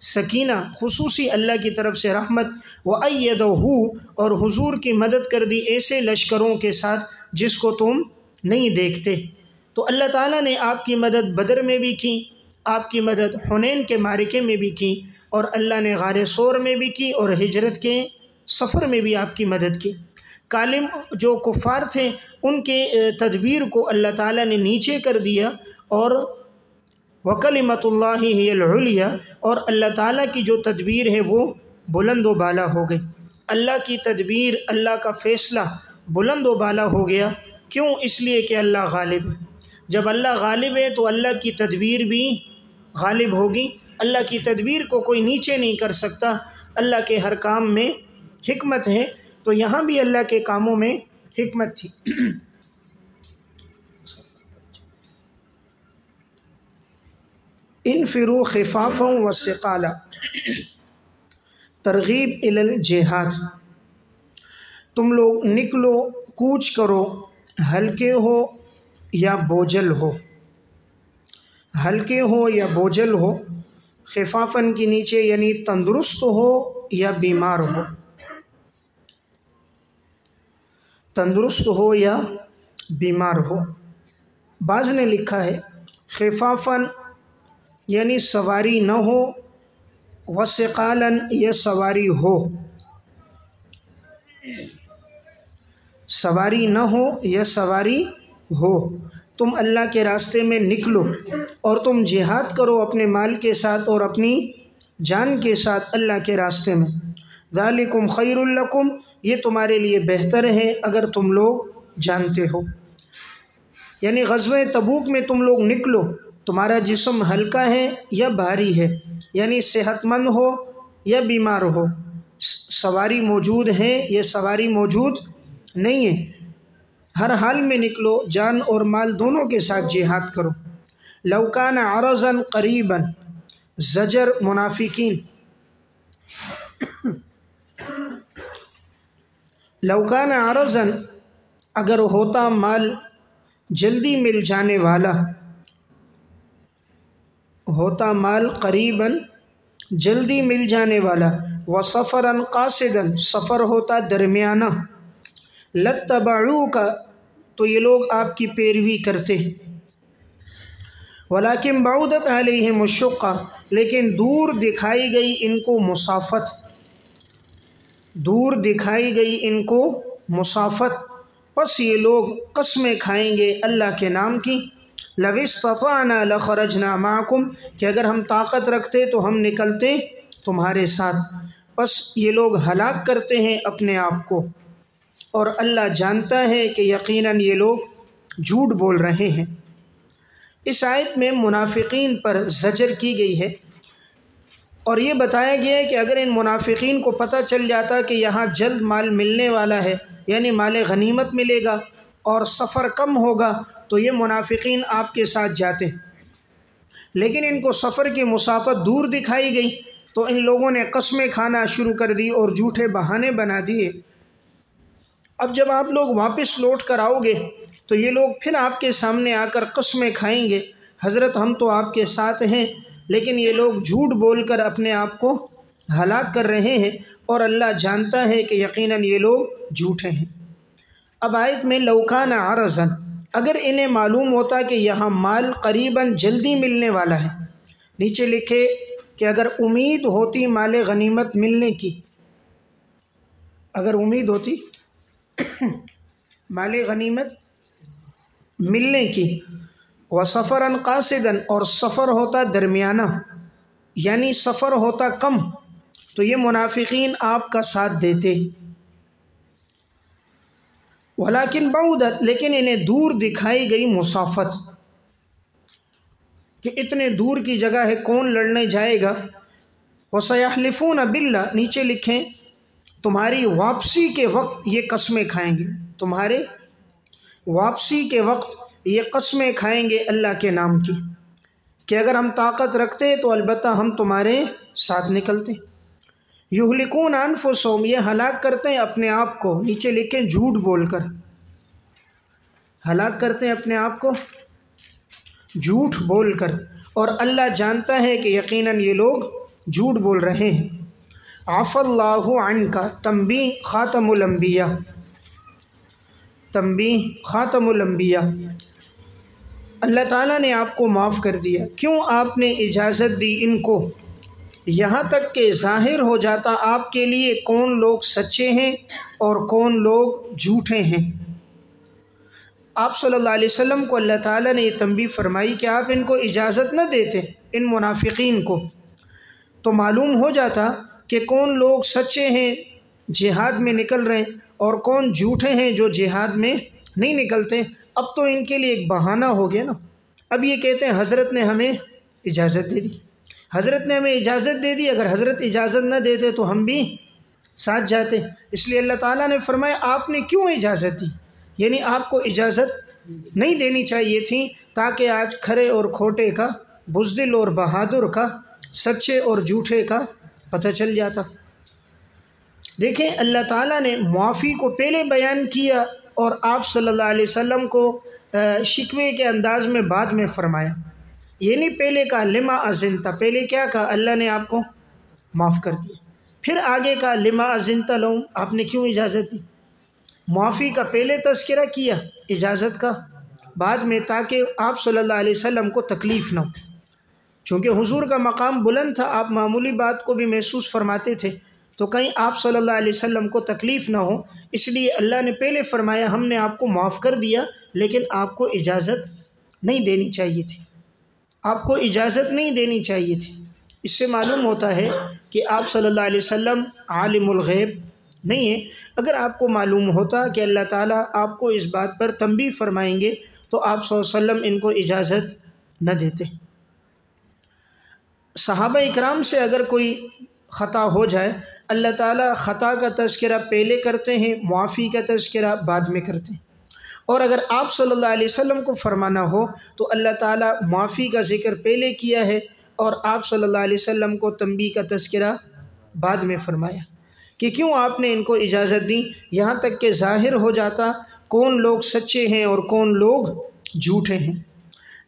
سکینہ، خصوصی اللہ کی طرف سے رحمت، وَأَيَّدَهُ، اور حضور کی مدد کر دی ایسے لشکروں کے ساتھ جس کو تم نہیں دیکھتے۔ تو اللہ تعالیٰ نے آپ کی مدد بدر میں بھی کی، آپ کی مدد حنین کے معرکے میں بھی کی، اور اللہ نے غار ثور میں بھی کی، اور ہجرت کے سفر میں بھی آپ کی مدد کی۔ کالم جو کفار تھے ان کے تدبیر کو اللہ تعالیٰ نے نیچے کر دیا، اور وَكَلِمَةُ اللَّهِ هِيَ الْعُلْيَا، اور اللہ تعالیٰ کی جو تدبیر ہے وہ بلند و بالا ہو گئی۔ اللہ کی تدبیر، اللہ کا فیصلہ بلند و بالا ہو گیا۔ کیوں؟ اس لیے کہ اللہ غالب ہے۔ جب اللہ غالب ہے تو اللہ کی تدبیر بھی غالب ہوگی۔ اللہ کی تدبیر کو کوئی نیچے نہیں کر سکتا۔ اللہ کے ہر کام میں حکمت ہے، تو یہاں بھی اللہ کے کاموں میں حکمت تھی۔ انفروا خفافا وثقالا، ترغیب الی الجہاد، تم لوگ نکلو، کوچ کرو، ہلکے ہو یا بوجھل ہو، ہلکے ہو یا بوجھل ہو، خفافن کے نیچے یعنی تندرست ہو یا بیمار ہو، تندرست ہو یا بیمار ہو۔ بعض نے لکھا ہے خفافن یعنی سواری نہ ہو، وثقالن یا سواری ہو، سواری نہ ہو یا سواری ہو۔ تم اللہ کے راستے میں نکلو اور تم جہاد کرو اپنے مال کے ساتھ اور اپنی جان کے ساتھ اللہ کے راستے میں۔ ذالکم خیر لکم، یہ تمہارے لیے بہتر ہے اگر تم لوگ جانتے ہو۔ یعنی غزوہ تبوک میں تم لوگ نکلو، تمہارا جسم ہلکا ہے یا بھاری ہے، یعنی صحت مند ہو یا بیمار ہو، سواری موجود ہے یا سواری موجود نہیں ہے، ہر حال میں نکلو، جان اور مال دونوں کے ساتھ جہاد کرو۔ لو کان عرضا قریبا، زجر منافقین، لو کان عرضا اگر ہوتا مال جلدی مل جانے والا، ہوتا مال قریبا جلدی مل جانے والا، وسفرا قاصدا سفر ہوتا درمیانہ، لاتبعوک تو یہ لوگ آپ کی پیروی کرتے، ولیکن بعدت علیہم الشقہ لیکن دور دکھائی گئی ان کو مسافت، دور دکھائی گئی ان کو مسافت، پس یہ لوگ قسمیں کھائیں گے اللہ کے نام کی، لو استطعنا لخرجنا معکم کہ اگر ہم طاقت رکھتے تو ہم نکلتے تمہارے ساتھ، پس یہ لوگ ہلاک کرتے ہیں اپنے آپ کو، اور اللہ جانتا ہے کہ یقیناً یہ لوگ جھوٹ بول رہے ہیں۔ اس آیت میں منافقین پر زجر کی گئی ہے، اور یہ بتایا گیا ہے کہ اگر ان منافقین کو پتہ چل جاتا کہ یہاں جلد مال ملنے والا ہے، یعنی مال غنیمت ملے گا اور سفر کم ہوگا، تو یہ منافقین آپ کے ساتھ جاتے، لیکن ان کو سفر کی مسافت دور دکھائی گئی تو ان لوگوں نے قسمیں کھانا شروع کر دی اور جھوٹے بہانے بنا دیے۔ اب جب آپ لوگ واپس لوٹ کر آؤ گے تو یہ لوگ پھر آپ کے سامنے آ کر قسمیں کھائیں گے، حضرت ہم تو آپ کے ساتھ ہیں، لیکن یہ لوگ جھوٹ بول کر اپنے آپ کو ہلاک کر رہے ہیں، اور اللہ جانتا ہے کہ یقیناً یہ لوگ جھوٹے ہیں۔ اب آیت میں لو کان عرضا، اگر انہیں معلوم ہوتا کہ یہاں مال قریباً جلدی ملنے والا ہے، نیچے لکھے کہ اگر امید ہوتی مال غنیمت ملنے کی، اگر امید ہوتی مال غنیمت ملنے کی، وسفرا قاصدا اور سفر ہوتا درمیانہ، یعنی سفر ہوتا کم، تو یہ منافقین آپ کا ساتھ دیتے، ولیکن بعدت لیکن انہیں دور دکھائی گئی مسافت، کہ اتنے دور کی جگہ ہے کون لڑنے جائے گا، وَسَيَحْلِفُونَ بِاللَّهِ نیچے لکھیں تمہاری واپسی کے وقت یہ قسمیں کھائیں گے، تمہارے واپسی کے وقت یہ قسمیں کھائیں گے اللہ کے نام کی، کہ اگر ہم طاقت رکھتے تو البتہ ہم تمہارے ساتھ نکلتے۔ یہلکون انفسہم یہ ہلاک کرتے ہیں اپنے آپ کو، نیچے لکھیں جھوٹ بول کر، ہلاک کرتے ہیں اپنے آپ کو جھوٹ بول کر، اور اللہ جانتا ہے کہ یقیناً یہ لوگ جھوٹ بول رہے ہیں۔ عفا اللہ عنک تنبیہ خاتم الانبیاء، تنبیہ خاتم الانبیاء، اللہ تعالیٰ نے آپ کو معاف کر دیا، کیوں آپ نے اجازت دی ان کو، یہاں تک کہ ظاہر ہو جاتا آپ کے لیے کون لوگ سچے ہیں اور کون لوگ جھوٹے ہیں۔ آپ صلی اللہ علیہ وسلم کو اللہ تعالیٰ نے یہ تنبیہ فرمائی کہ آپ ان کو اجازت نہ دیتے، ان منافقین کو، تو معلوم ہو جاتا کہ کون لوگ سچے ہیں جہاد میں نکل رہے ہیں اور کون جھوٹے ہیں جو جہاد میں نہیں نکلتے۔ اب تو ان کے لیے ایک بہانہ ہو گیا نا، اب یہ کہتے ہیں حضرت نے ہمیں اجازت دے دی، حضرت نے ہمیں اجازت دے دی، اگر حضرت اجازت نہ دیتے تو ہم بھی ساتھ جاتے۔ اس لیے اللہ تعالیٰ نے فرمایا آپ نے کیوں اجازت دی، یعنی آپ کو اجازت نہیں دینی چاہیے تھی، تاکہ آج کھرے اور کھوٹے کا، بزدل اور بہادر کا، سچے اور جھوٹے کا پتہ چل جاتا۔ دیکھیں اللہ تعالیٰ نے معافی کو پہلے بیان کیا اور آپ صلی اللہ علیہ وسلم کو شکوے کے انداز میں بعد میں فرمایا، یہ نہیں پہلے کہا لما اذنت، پہلے کیا کہا اللہ نے آپ کو معاف کر دیا، پھر آگے کہا لما اذنت لہم، آپ نے کیوں اجازت دی؟ معافی کا پہلے تذکرہ کیا، اجازت کا بعد میں، تاکہ آپ صلی اللہ علیہ وسلم کو تکلیف نہ ہو، چونکہ حضور کا مقام بلند تھا، آپ معمولی بات کو بھی محسوس فرماتے تھے، تو کہیں آپ صلی اللہ علیہ وسلم کو تکلیف نہ ہو، اس لیے اللہ نے پہلے فرمایا ہم نے آپ کو معاف کر دیا، لیکن آپ کو اجازت نہیں دینی چاہیے تھی، آپ کو اجازت نہیں دینی چاہیے تھی۔ اس سے معلوم ہوتا ہے کہ آپ صلی اللہ علیہ وسلم عالم الغیب نہیں ہے۔ اگر آپ کو معلوم ہوتا کہ اللہ تعالیٰ آپ کو اس بات پر تنبیہ فرمائیں گے تو آپ صلی اللہ علیہ وسلم ان کو اجازت نہ دیتے۔ صحابہ اکرام سے اگر کوئی خطا ہو جائے، اللہ تعالیٰ خطا کا تذکرہ پہلے کرتے ہیں، معافی کا تذکرہ بعد میں کرتے ہیں، اور اگر آپ صلی اللہ علیہ وسلم کو فرمانا ہو تو اللہ تعالیٰ معافی کا ذکر پہلے کیا ہے اور آپ صلی اللہ علیہ وسلم کو تنبیہ کا تذکرہ بعد میں فرمایا، کہ کیوں آپ نے ان کو اجازت دی، یہاں تک کہ ظاہر ہو جاتا کون لوگ سچے ہیں اور کون لوگ جھوٹے ہیں۔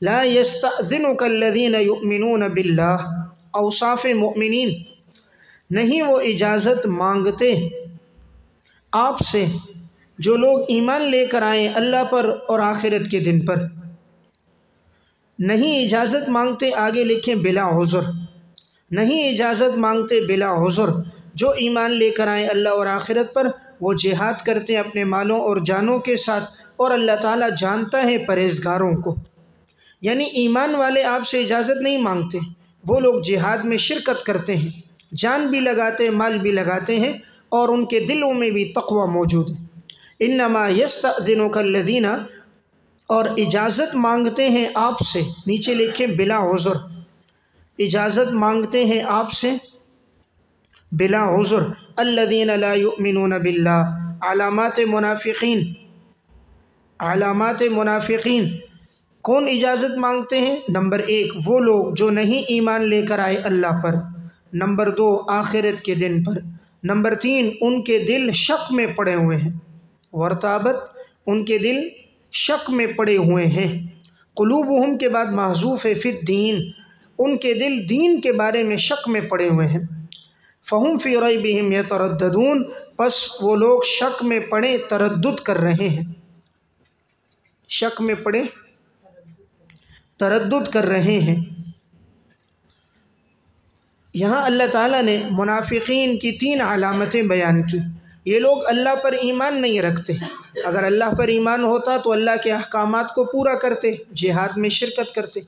لا یستأذنک الذین یؤمنون باللہ، اوصاف مؤمنین، نہیں وہ اجازت مانگتے آپ سے جو لوگ ایمان لے کر آئیں اللہ پر اور آخرت کے دن پر، نہیں اجازت مانگتے، آگے لکھیں بلا عذر، نہیں اجازت مانگتے بلا عذر، جو ایمان لے کر آئیں اللہ اور آخرت پر، وہ جہاد کرتے ہیں اپنے مالوں اور جانوں کے ساتھ، اور اللہ تعالیٰ جانتا ہے پرہیزگاروں کو۔ یعنی ایمان والے آپ سے اجازت نہیں مانگتے، وہ لوگ جہاد میں شرکت کرتے ہیں، جان بھی لگاتے ہیں، مال بھی لگاتے ہیں، اور ان کے دلوں میں بھی تقوی موجود ہے۔ انما یستأذنک الذین، اور اجازت مانگتے ہیں آپ سے، نیچے لکھیں بلا عذر، اجازت مانگتے ہیں آپ سے بلا عذر، الذین لا یؤمنون باللہ، علامات منافقین، علامات منافقین، کون اجازت مانگتے ہیں؟ نمبر 1 وہ لوگ جو نہیں ایمان لے کر آئے اللہ پر، نمبر 2 آخرت کے دن پر، نمبر 3 ان کے دل شک میں پڑے ہوئے ہیں، ورتابت، ان کے دل شک میں پڑے ہوئے ہیں، قلوبہم کے بعد محذوف ہے فی الدین، ان کے دل دین کے بارے میں شک میں پڑے ہوئے ہیں، فہم فی ریبہم یترددون، پس وہ لوگ شک میں پڑے تردد کر رہے ہیں، شک میں پڑے تردد کر رہے ہیں۔ یہاں اللہ تعالیٰ نے منافقین کی 3 علامتیں بیان کی۔ یہ لوگ اللہ پر ایمان نہیں رکھتے، اگر اللہ پر ایمان ہوتا تو اللہ کے احکامات کو پورا کرتے، جہاد میں شرکت کرتے۔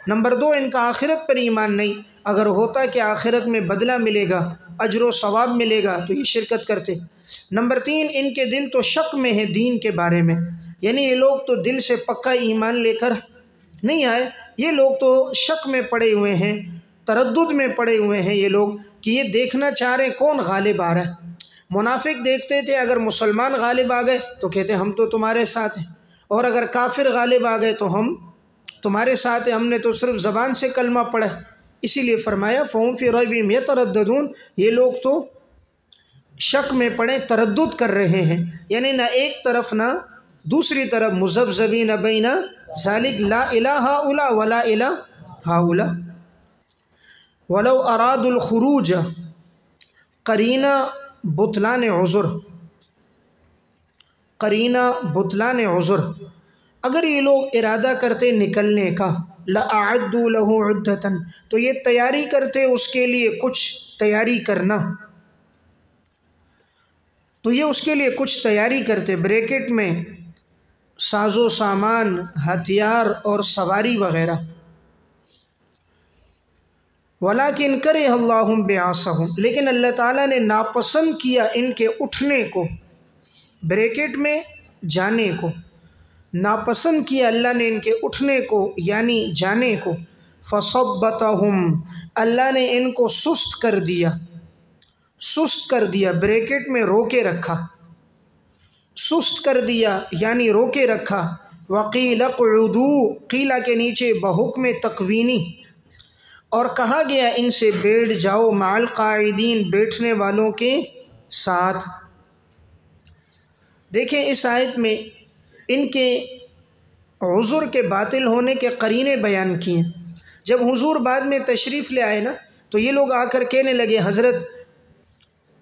نمبر 2 ان کا آخرت پر ایمان نہیں، اگر ہوتا کہ آخرت میں بدلہ ملے گا، اجر و ثواب ملے گا تو یہ شرکت کرتے۔ نمبر 3 ان کے دل تو شک میں ہے دین کے بارے میں، یعنی یہ لوگ تو دل سے پکا ایمان لے کر نہیں آئے، یہ لوگ تو شک میں پڑے ہوئے ہیں، تردد میں پڑے ہوئے ہیں یہ لوگ، کہ یہ دیکھنا چاہ رہے ہیں کون غالب آ رہا ہے۔ منافق دیکھتے تھے اگر مسلمان غالب آ گئے تو کہتے ہم تو تمہارے ساتھ ہیں، اور اگر کافر غالب آ گئے تو ہم تمہارے ساتھ ہیں، ہم نے تو صرف زبان سے کلمہ پڑھا۔ اسی لیے فرمایا فہم فی ریبہم یترددون، یہ لوگ تو شک میں پڑے تردد کر رہے ہیں، یعنی نہ ایک طرف نہ دوسری طرف، مذبذبین بین ذلک، لا الہ ہؤلاء ولا الہ ہؤلاء، ولو ارادوا الخروج، قرینہ بطلان عذر، قرینہ بطلان عذر، اگر یہ لوگ ارادہ کرتے نکلنے کا، لأعدوا له عدۃ، تو یہ تیاری کرتے اس کے لیے کچھ تیاری کرنا، تو یہ اس کے لیے کچھ تیاری کرتے، بریکٹ میں ساز و سامان، ہتھیار اور سواری وغیرہ۔ وَلَكِنْ كَرِهَ اللَّهُ بِعَاثَهُمْ، لیکن اللہ تعالیٰ نے ناپسند کیا ان کے اٹھنے کو، بریکٹ میں جانے کو، ناپسند کیا اللہ نے ان کے اٹھنے کو یعنی جانے کو، فَصَبَّتَهُمْ، اللہ نے ان کو سست کر دیا، سست کر دیا، بریکٹ میں روکے رکھا، سست کر دیا یعنی روکے رکھا۔ وَقِيلَ اقْعُدُوا، قیلہ کے نیچے بحکم تکوینی، اور کہا گیا ان سے بیٹھ جاؤ، مع القاعدین، بیٹھنے والوں کے ساتھ۔ دیکھیں اس آیت میں ان کے عذر کے باطل ہونے کے قرینے بیان کیے ہیں۔ جب حضور بعد میں تشریف لے آئے نا تو یہ لوگ آ کر کہنے لگے حضرت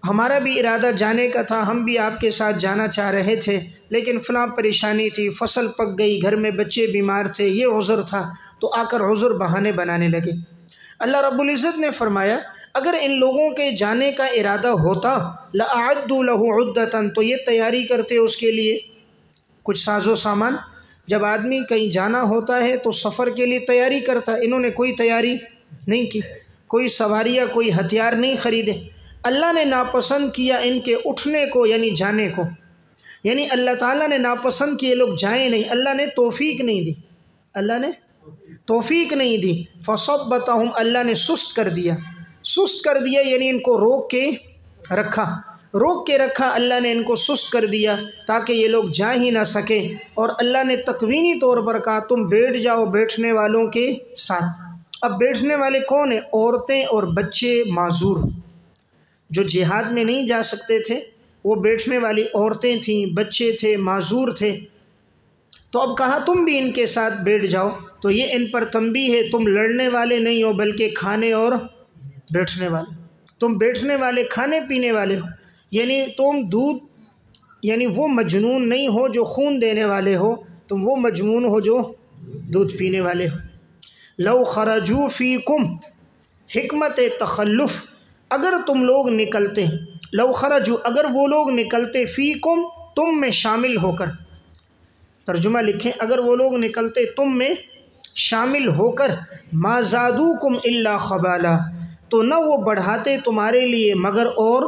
ہمارا بھی ارادہ جانے کا تھا، ہم بھی آپ کے ساتھ جانا چاہ رہے تھے، لیکن فلاں پریشانی تھی، فصل پک گئی، گھر میں بچے بیمار تھے، یہ عذر تھا، تو آ کر عذر بہانے بنانے لگے۔ اللہ رب العزت نے فرمایا اگر ان لوگوں کے جانے کا ارادہ ہوتا لَأَعَدُّوا لَهُ عُدَّةً، تو یہ تیاری کرتے اس کے لیے کچھ ساز و سامان۔ جب آدمی کہیں جانا ہوتا ہے تو سفر کے لیے تیاری کرتا، انہوں نے کوئی تیاری نہیں کی، کوئی سواریاں، کوئی ہتھیار نہیں خریدے۔ اللہ نے ناپسند کیا ان کے اٹھنے کو، یعنی جانے کو، یعنی اللہ تعالیٰ نے ناپسند کیے لوگ جائیں نہیں، اللہ نے توفیق نہیں دی، اللہ نے توفیق نہیں دی۔ فَصَبَّتَهُمْ، اللہ نے سست کر دیا، سست کر دیا یعنی ان کو روک کے رکھا اللہ نے ان کو سست کر دیا تاکہ یہ لوگ جا ہی نہ سکے۔ اور اللہ نے تکوینی طور پر کہا تم بیٹھ جاؤ بیٹھنے والوں کے ساتھ۔ اب بیٹھنے والے کون ہیں؟ عورتیں اور بچے معذور، جو جہاد میں نہیں جا سکتے تھے وہ بیٹھنے والی عورتیں تھیں، بچے تھے، معذور تھے۔ تو اب کہا تم بھی ان کے ساتھ بیٹھ جاؤ، تو یہ ان پر تنبیہ ہے تم لڑنے والے نہیں ہو بلکہ کھانے اور بیٹھنے والے، تم بیٹھنے والے کھانے پینے والے ہو، یعنی تم یعنی وہ مجنون نہیں ہو جو خون دینے والے ہو، تم وہ مجنون ہو جو دودھ پینے والے ہو۔ لو خرجوا فیکم، حکمت تخلف، اگر تم لوگ نکلتے، لو خرجوا، اگر وہ لوگ نکلتے، فیکم، تم میں شامل ہو کر، ترجمہ لکھیں اگر وہ لوگ نکلتے تم میں شامل ہو کر، ما زادوکم الا خبالا، تو نہ وہ بڑھاتے تمہارے لیے مگر اور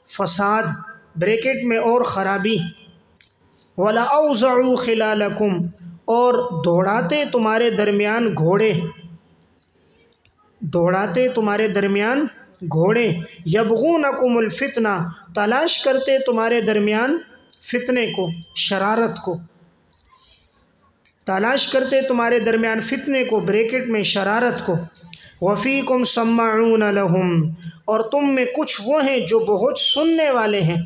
فساد، بریکٹ میں اور خرابی، ولا اوزعوا خلالکم، اور دوڑاتے تمہارے درمیان گھوڑے، دوڑاتے تمہارے درمیان گھوڑے، یبغونکم الفتنہ، تلاش کرتے تمہارے درمیان فتنے کو، شرارت کو، تلاش کرتے تمہارے درمیان فتنے کو، بریکٹ میں شرارت کو، وفیکم سماعون لہم، اور تم میں کچھ وہ ہیں جو بہت سننے والے ہیں،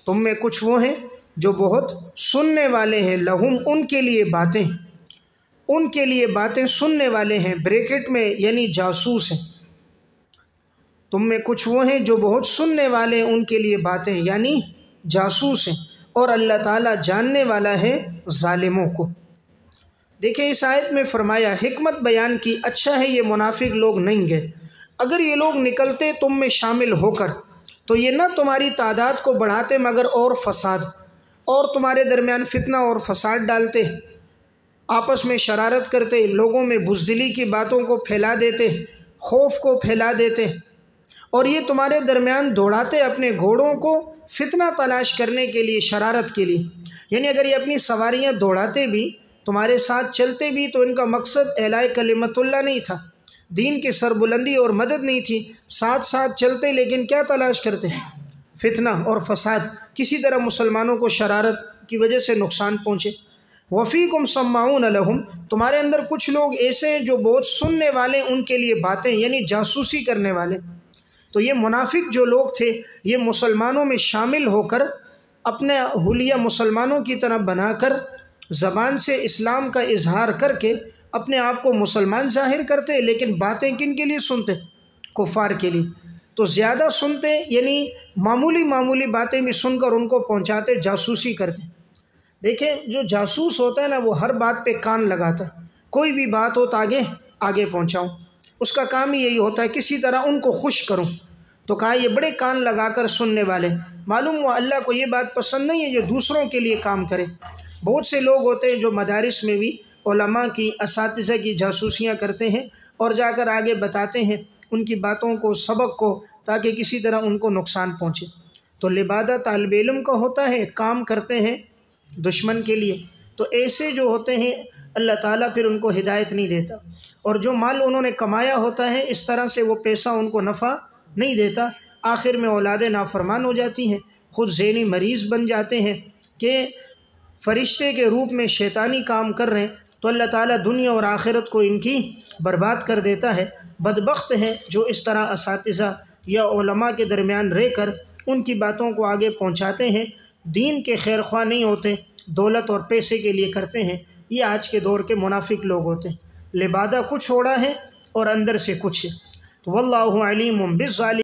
تم میں کچھ وہ ہیں جو بہت سننے والے ہیں، لہم، ان کے لیے باتیں، ان کے لیے باتیں سننے والے ہیں، بریکٹ میں یعنی جاسوس ہیں، تم میں کچھ وہ ہیں جو بہت سننے والے ہیں ان کے لیے باتیں، یعنی جاسوس ہیں، اور اللہ تعالیٰ جاننے والا ہے ظالموں کو۔ دیکھیں اس آیت میں فرمایا، حکمت بیان کی، اچھا ہے یہ منافق لوگ نہیں گئے، اگر یہ لوگ نکلتے تم میں شامل ہو کر تو یہ نہ تمہاری تعداد کو بڑھاتے مگر اور فساد، اور تمہارے درمیان فتنہ اور فساد ڈالتے، آپس میں شرارت کرتے، لوگوں میں بزدلی کی باتوں کو پھیلا دیتے، خوف کو پھیلا دیتے، اور یہ تمہارے درمیان دوڑاتے اپنے گھوڑوں کو فتنہ تلاش کرنے کے لیے، شرارت کے لیے، یعنی اگر یہ اپنی سواریاں دوڑاتے بھی، تمہارے ساتھ چلتے بھی، تو ان کا مقصد اعلاء کلمت اللہ نہیں تھا، دین کی سربلندی اور مدد نہیں تھی، ساتھ ساتھ چلتے لیکن کیا تلاش کرتے ہیں؟ فتنہ اور فساد، کسی طرح مسلمانوں کو شرارت کی وجہ سے نقصان پہنچے۔ وفیکم سماعون لہم، تمہارے اندر کچھ لوگ ایسے ہیں جو بہت سننے والے ان کے لیے باتیں، یعنی جاسوسی کرنے والے۔ تو یہ منافق جو لوگ تھے یہ مسلمانوں میں شامل ہو کر اپنے حلیہ مسلمانوں کی طرح بنا کر زبان سے اسلام کا اظہار کر کے اپنے آپ کو مسلمان ظاہر کرتے، لیکن باتیں کن کے لیے سنتے؟ کفار کے لیے۔ تو زیادہ سنتے یعنی معمولی باتیں بھی سن کر ان کو پہنچاتے، جاسوسی کرتے۔ دیکھیں جو جاسوس ہوتا ہے نا وہ ہر بات پہ کان لگاتا ہے، کوئی بھی بات ہو تو آگے پہنچاؤں، اس کا کام ہی یہی ہوتا ہے کسی طرح ان کو خوش کروں۔ تو کہا یہ بڑے کان لگا کر سننے والے، معلوم ہوا اللہ کو یہ بات پسند نہیں ہے جو دوسروں کے لیے کام کرے۔ بہت سے لوگ ہوتے ہیں جو مدارس میں بھی علماء کی، اساتذہ کی جاسوسیاں کرتے ہیں اور جا کر آگے بتاتے ہیں ان کی باتوں کو، سبق کو، تاکہ کسی طرح ان کو نقصان پہنچے۔ تو لبادہ طالب علم کا ہوتا ہے، کام کرتے ہیں دشمن کے لیے، تو ایسے جو ہوتے ہیں اللہ تعالیٰ پھر ان کو ہدایت نہیں دیتا، اور جو مال انہوں نے کمایا ہوتا ہے اس طرح سے وہ پیسہ ان کو نفع نہیں دیتا، آخر میں اولاد نافرمان ہو جاتی ہیں، خود ذہنی مریض بن جاتے ہیں کہ فرشتے کے روپ میں شیطانی کام کر رہے ہیں، تو اللہ تعالیٰ دنیا اور آخرت کو ان کی برباد کر دیتا ہے۔ بدبخت ہیں جو اس طرح اساتذہ یا علماء کے درمیان رہ کر ان کی باتوں کو آگے پہنچاتے ہیں، دین کے خیر خواہ نہیں ہوتے، دولت اور پیسے کے لیے کرتے ہیں، یہ آج کے دور کے منافق لوگ ہوتے ہیں۔ لبادہ کچھ اوڑا ہے اور اندر سے کچھ ہے۔ تو واللہ علیم بالظالمین۔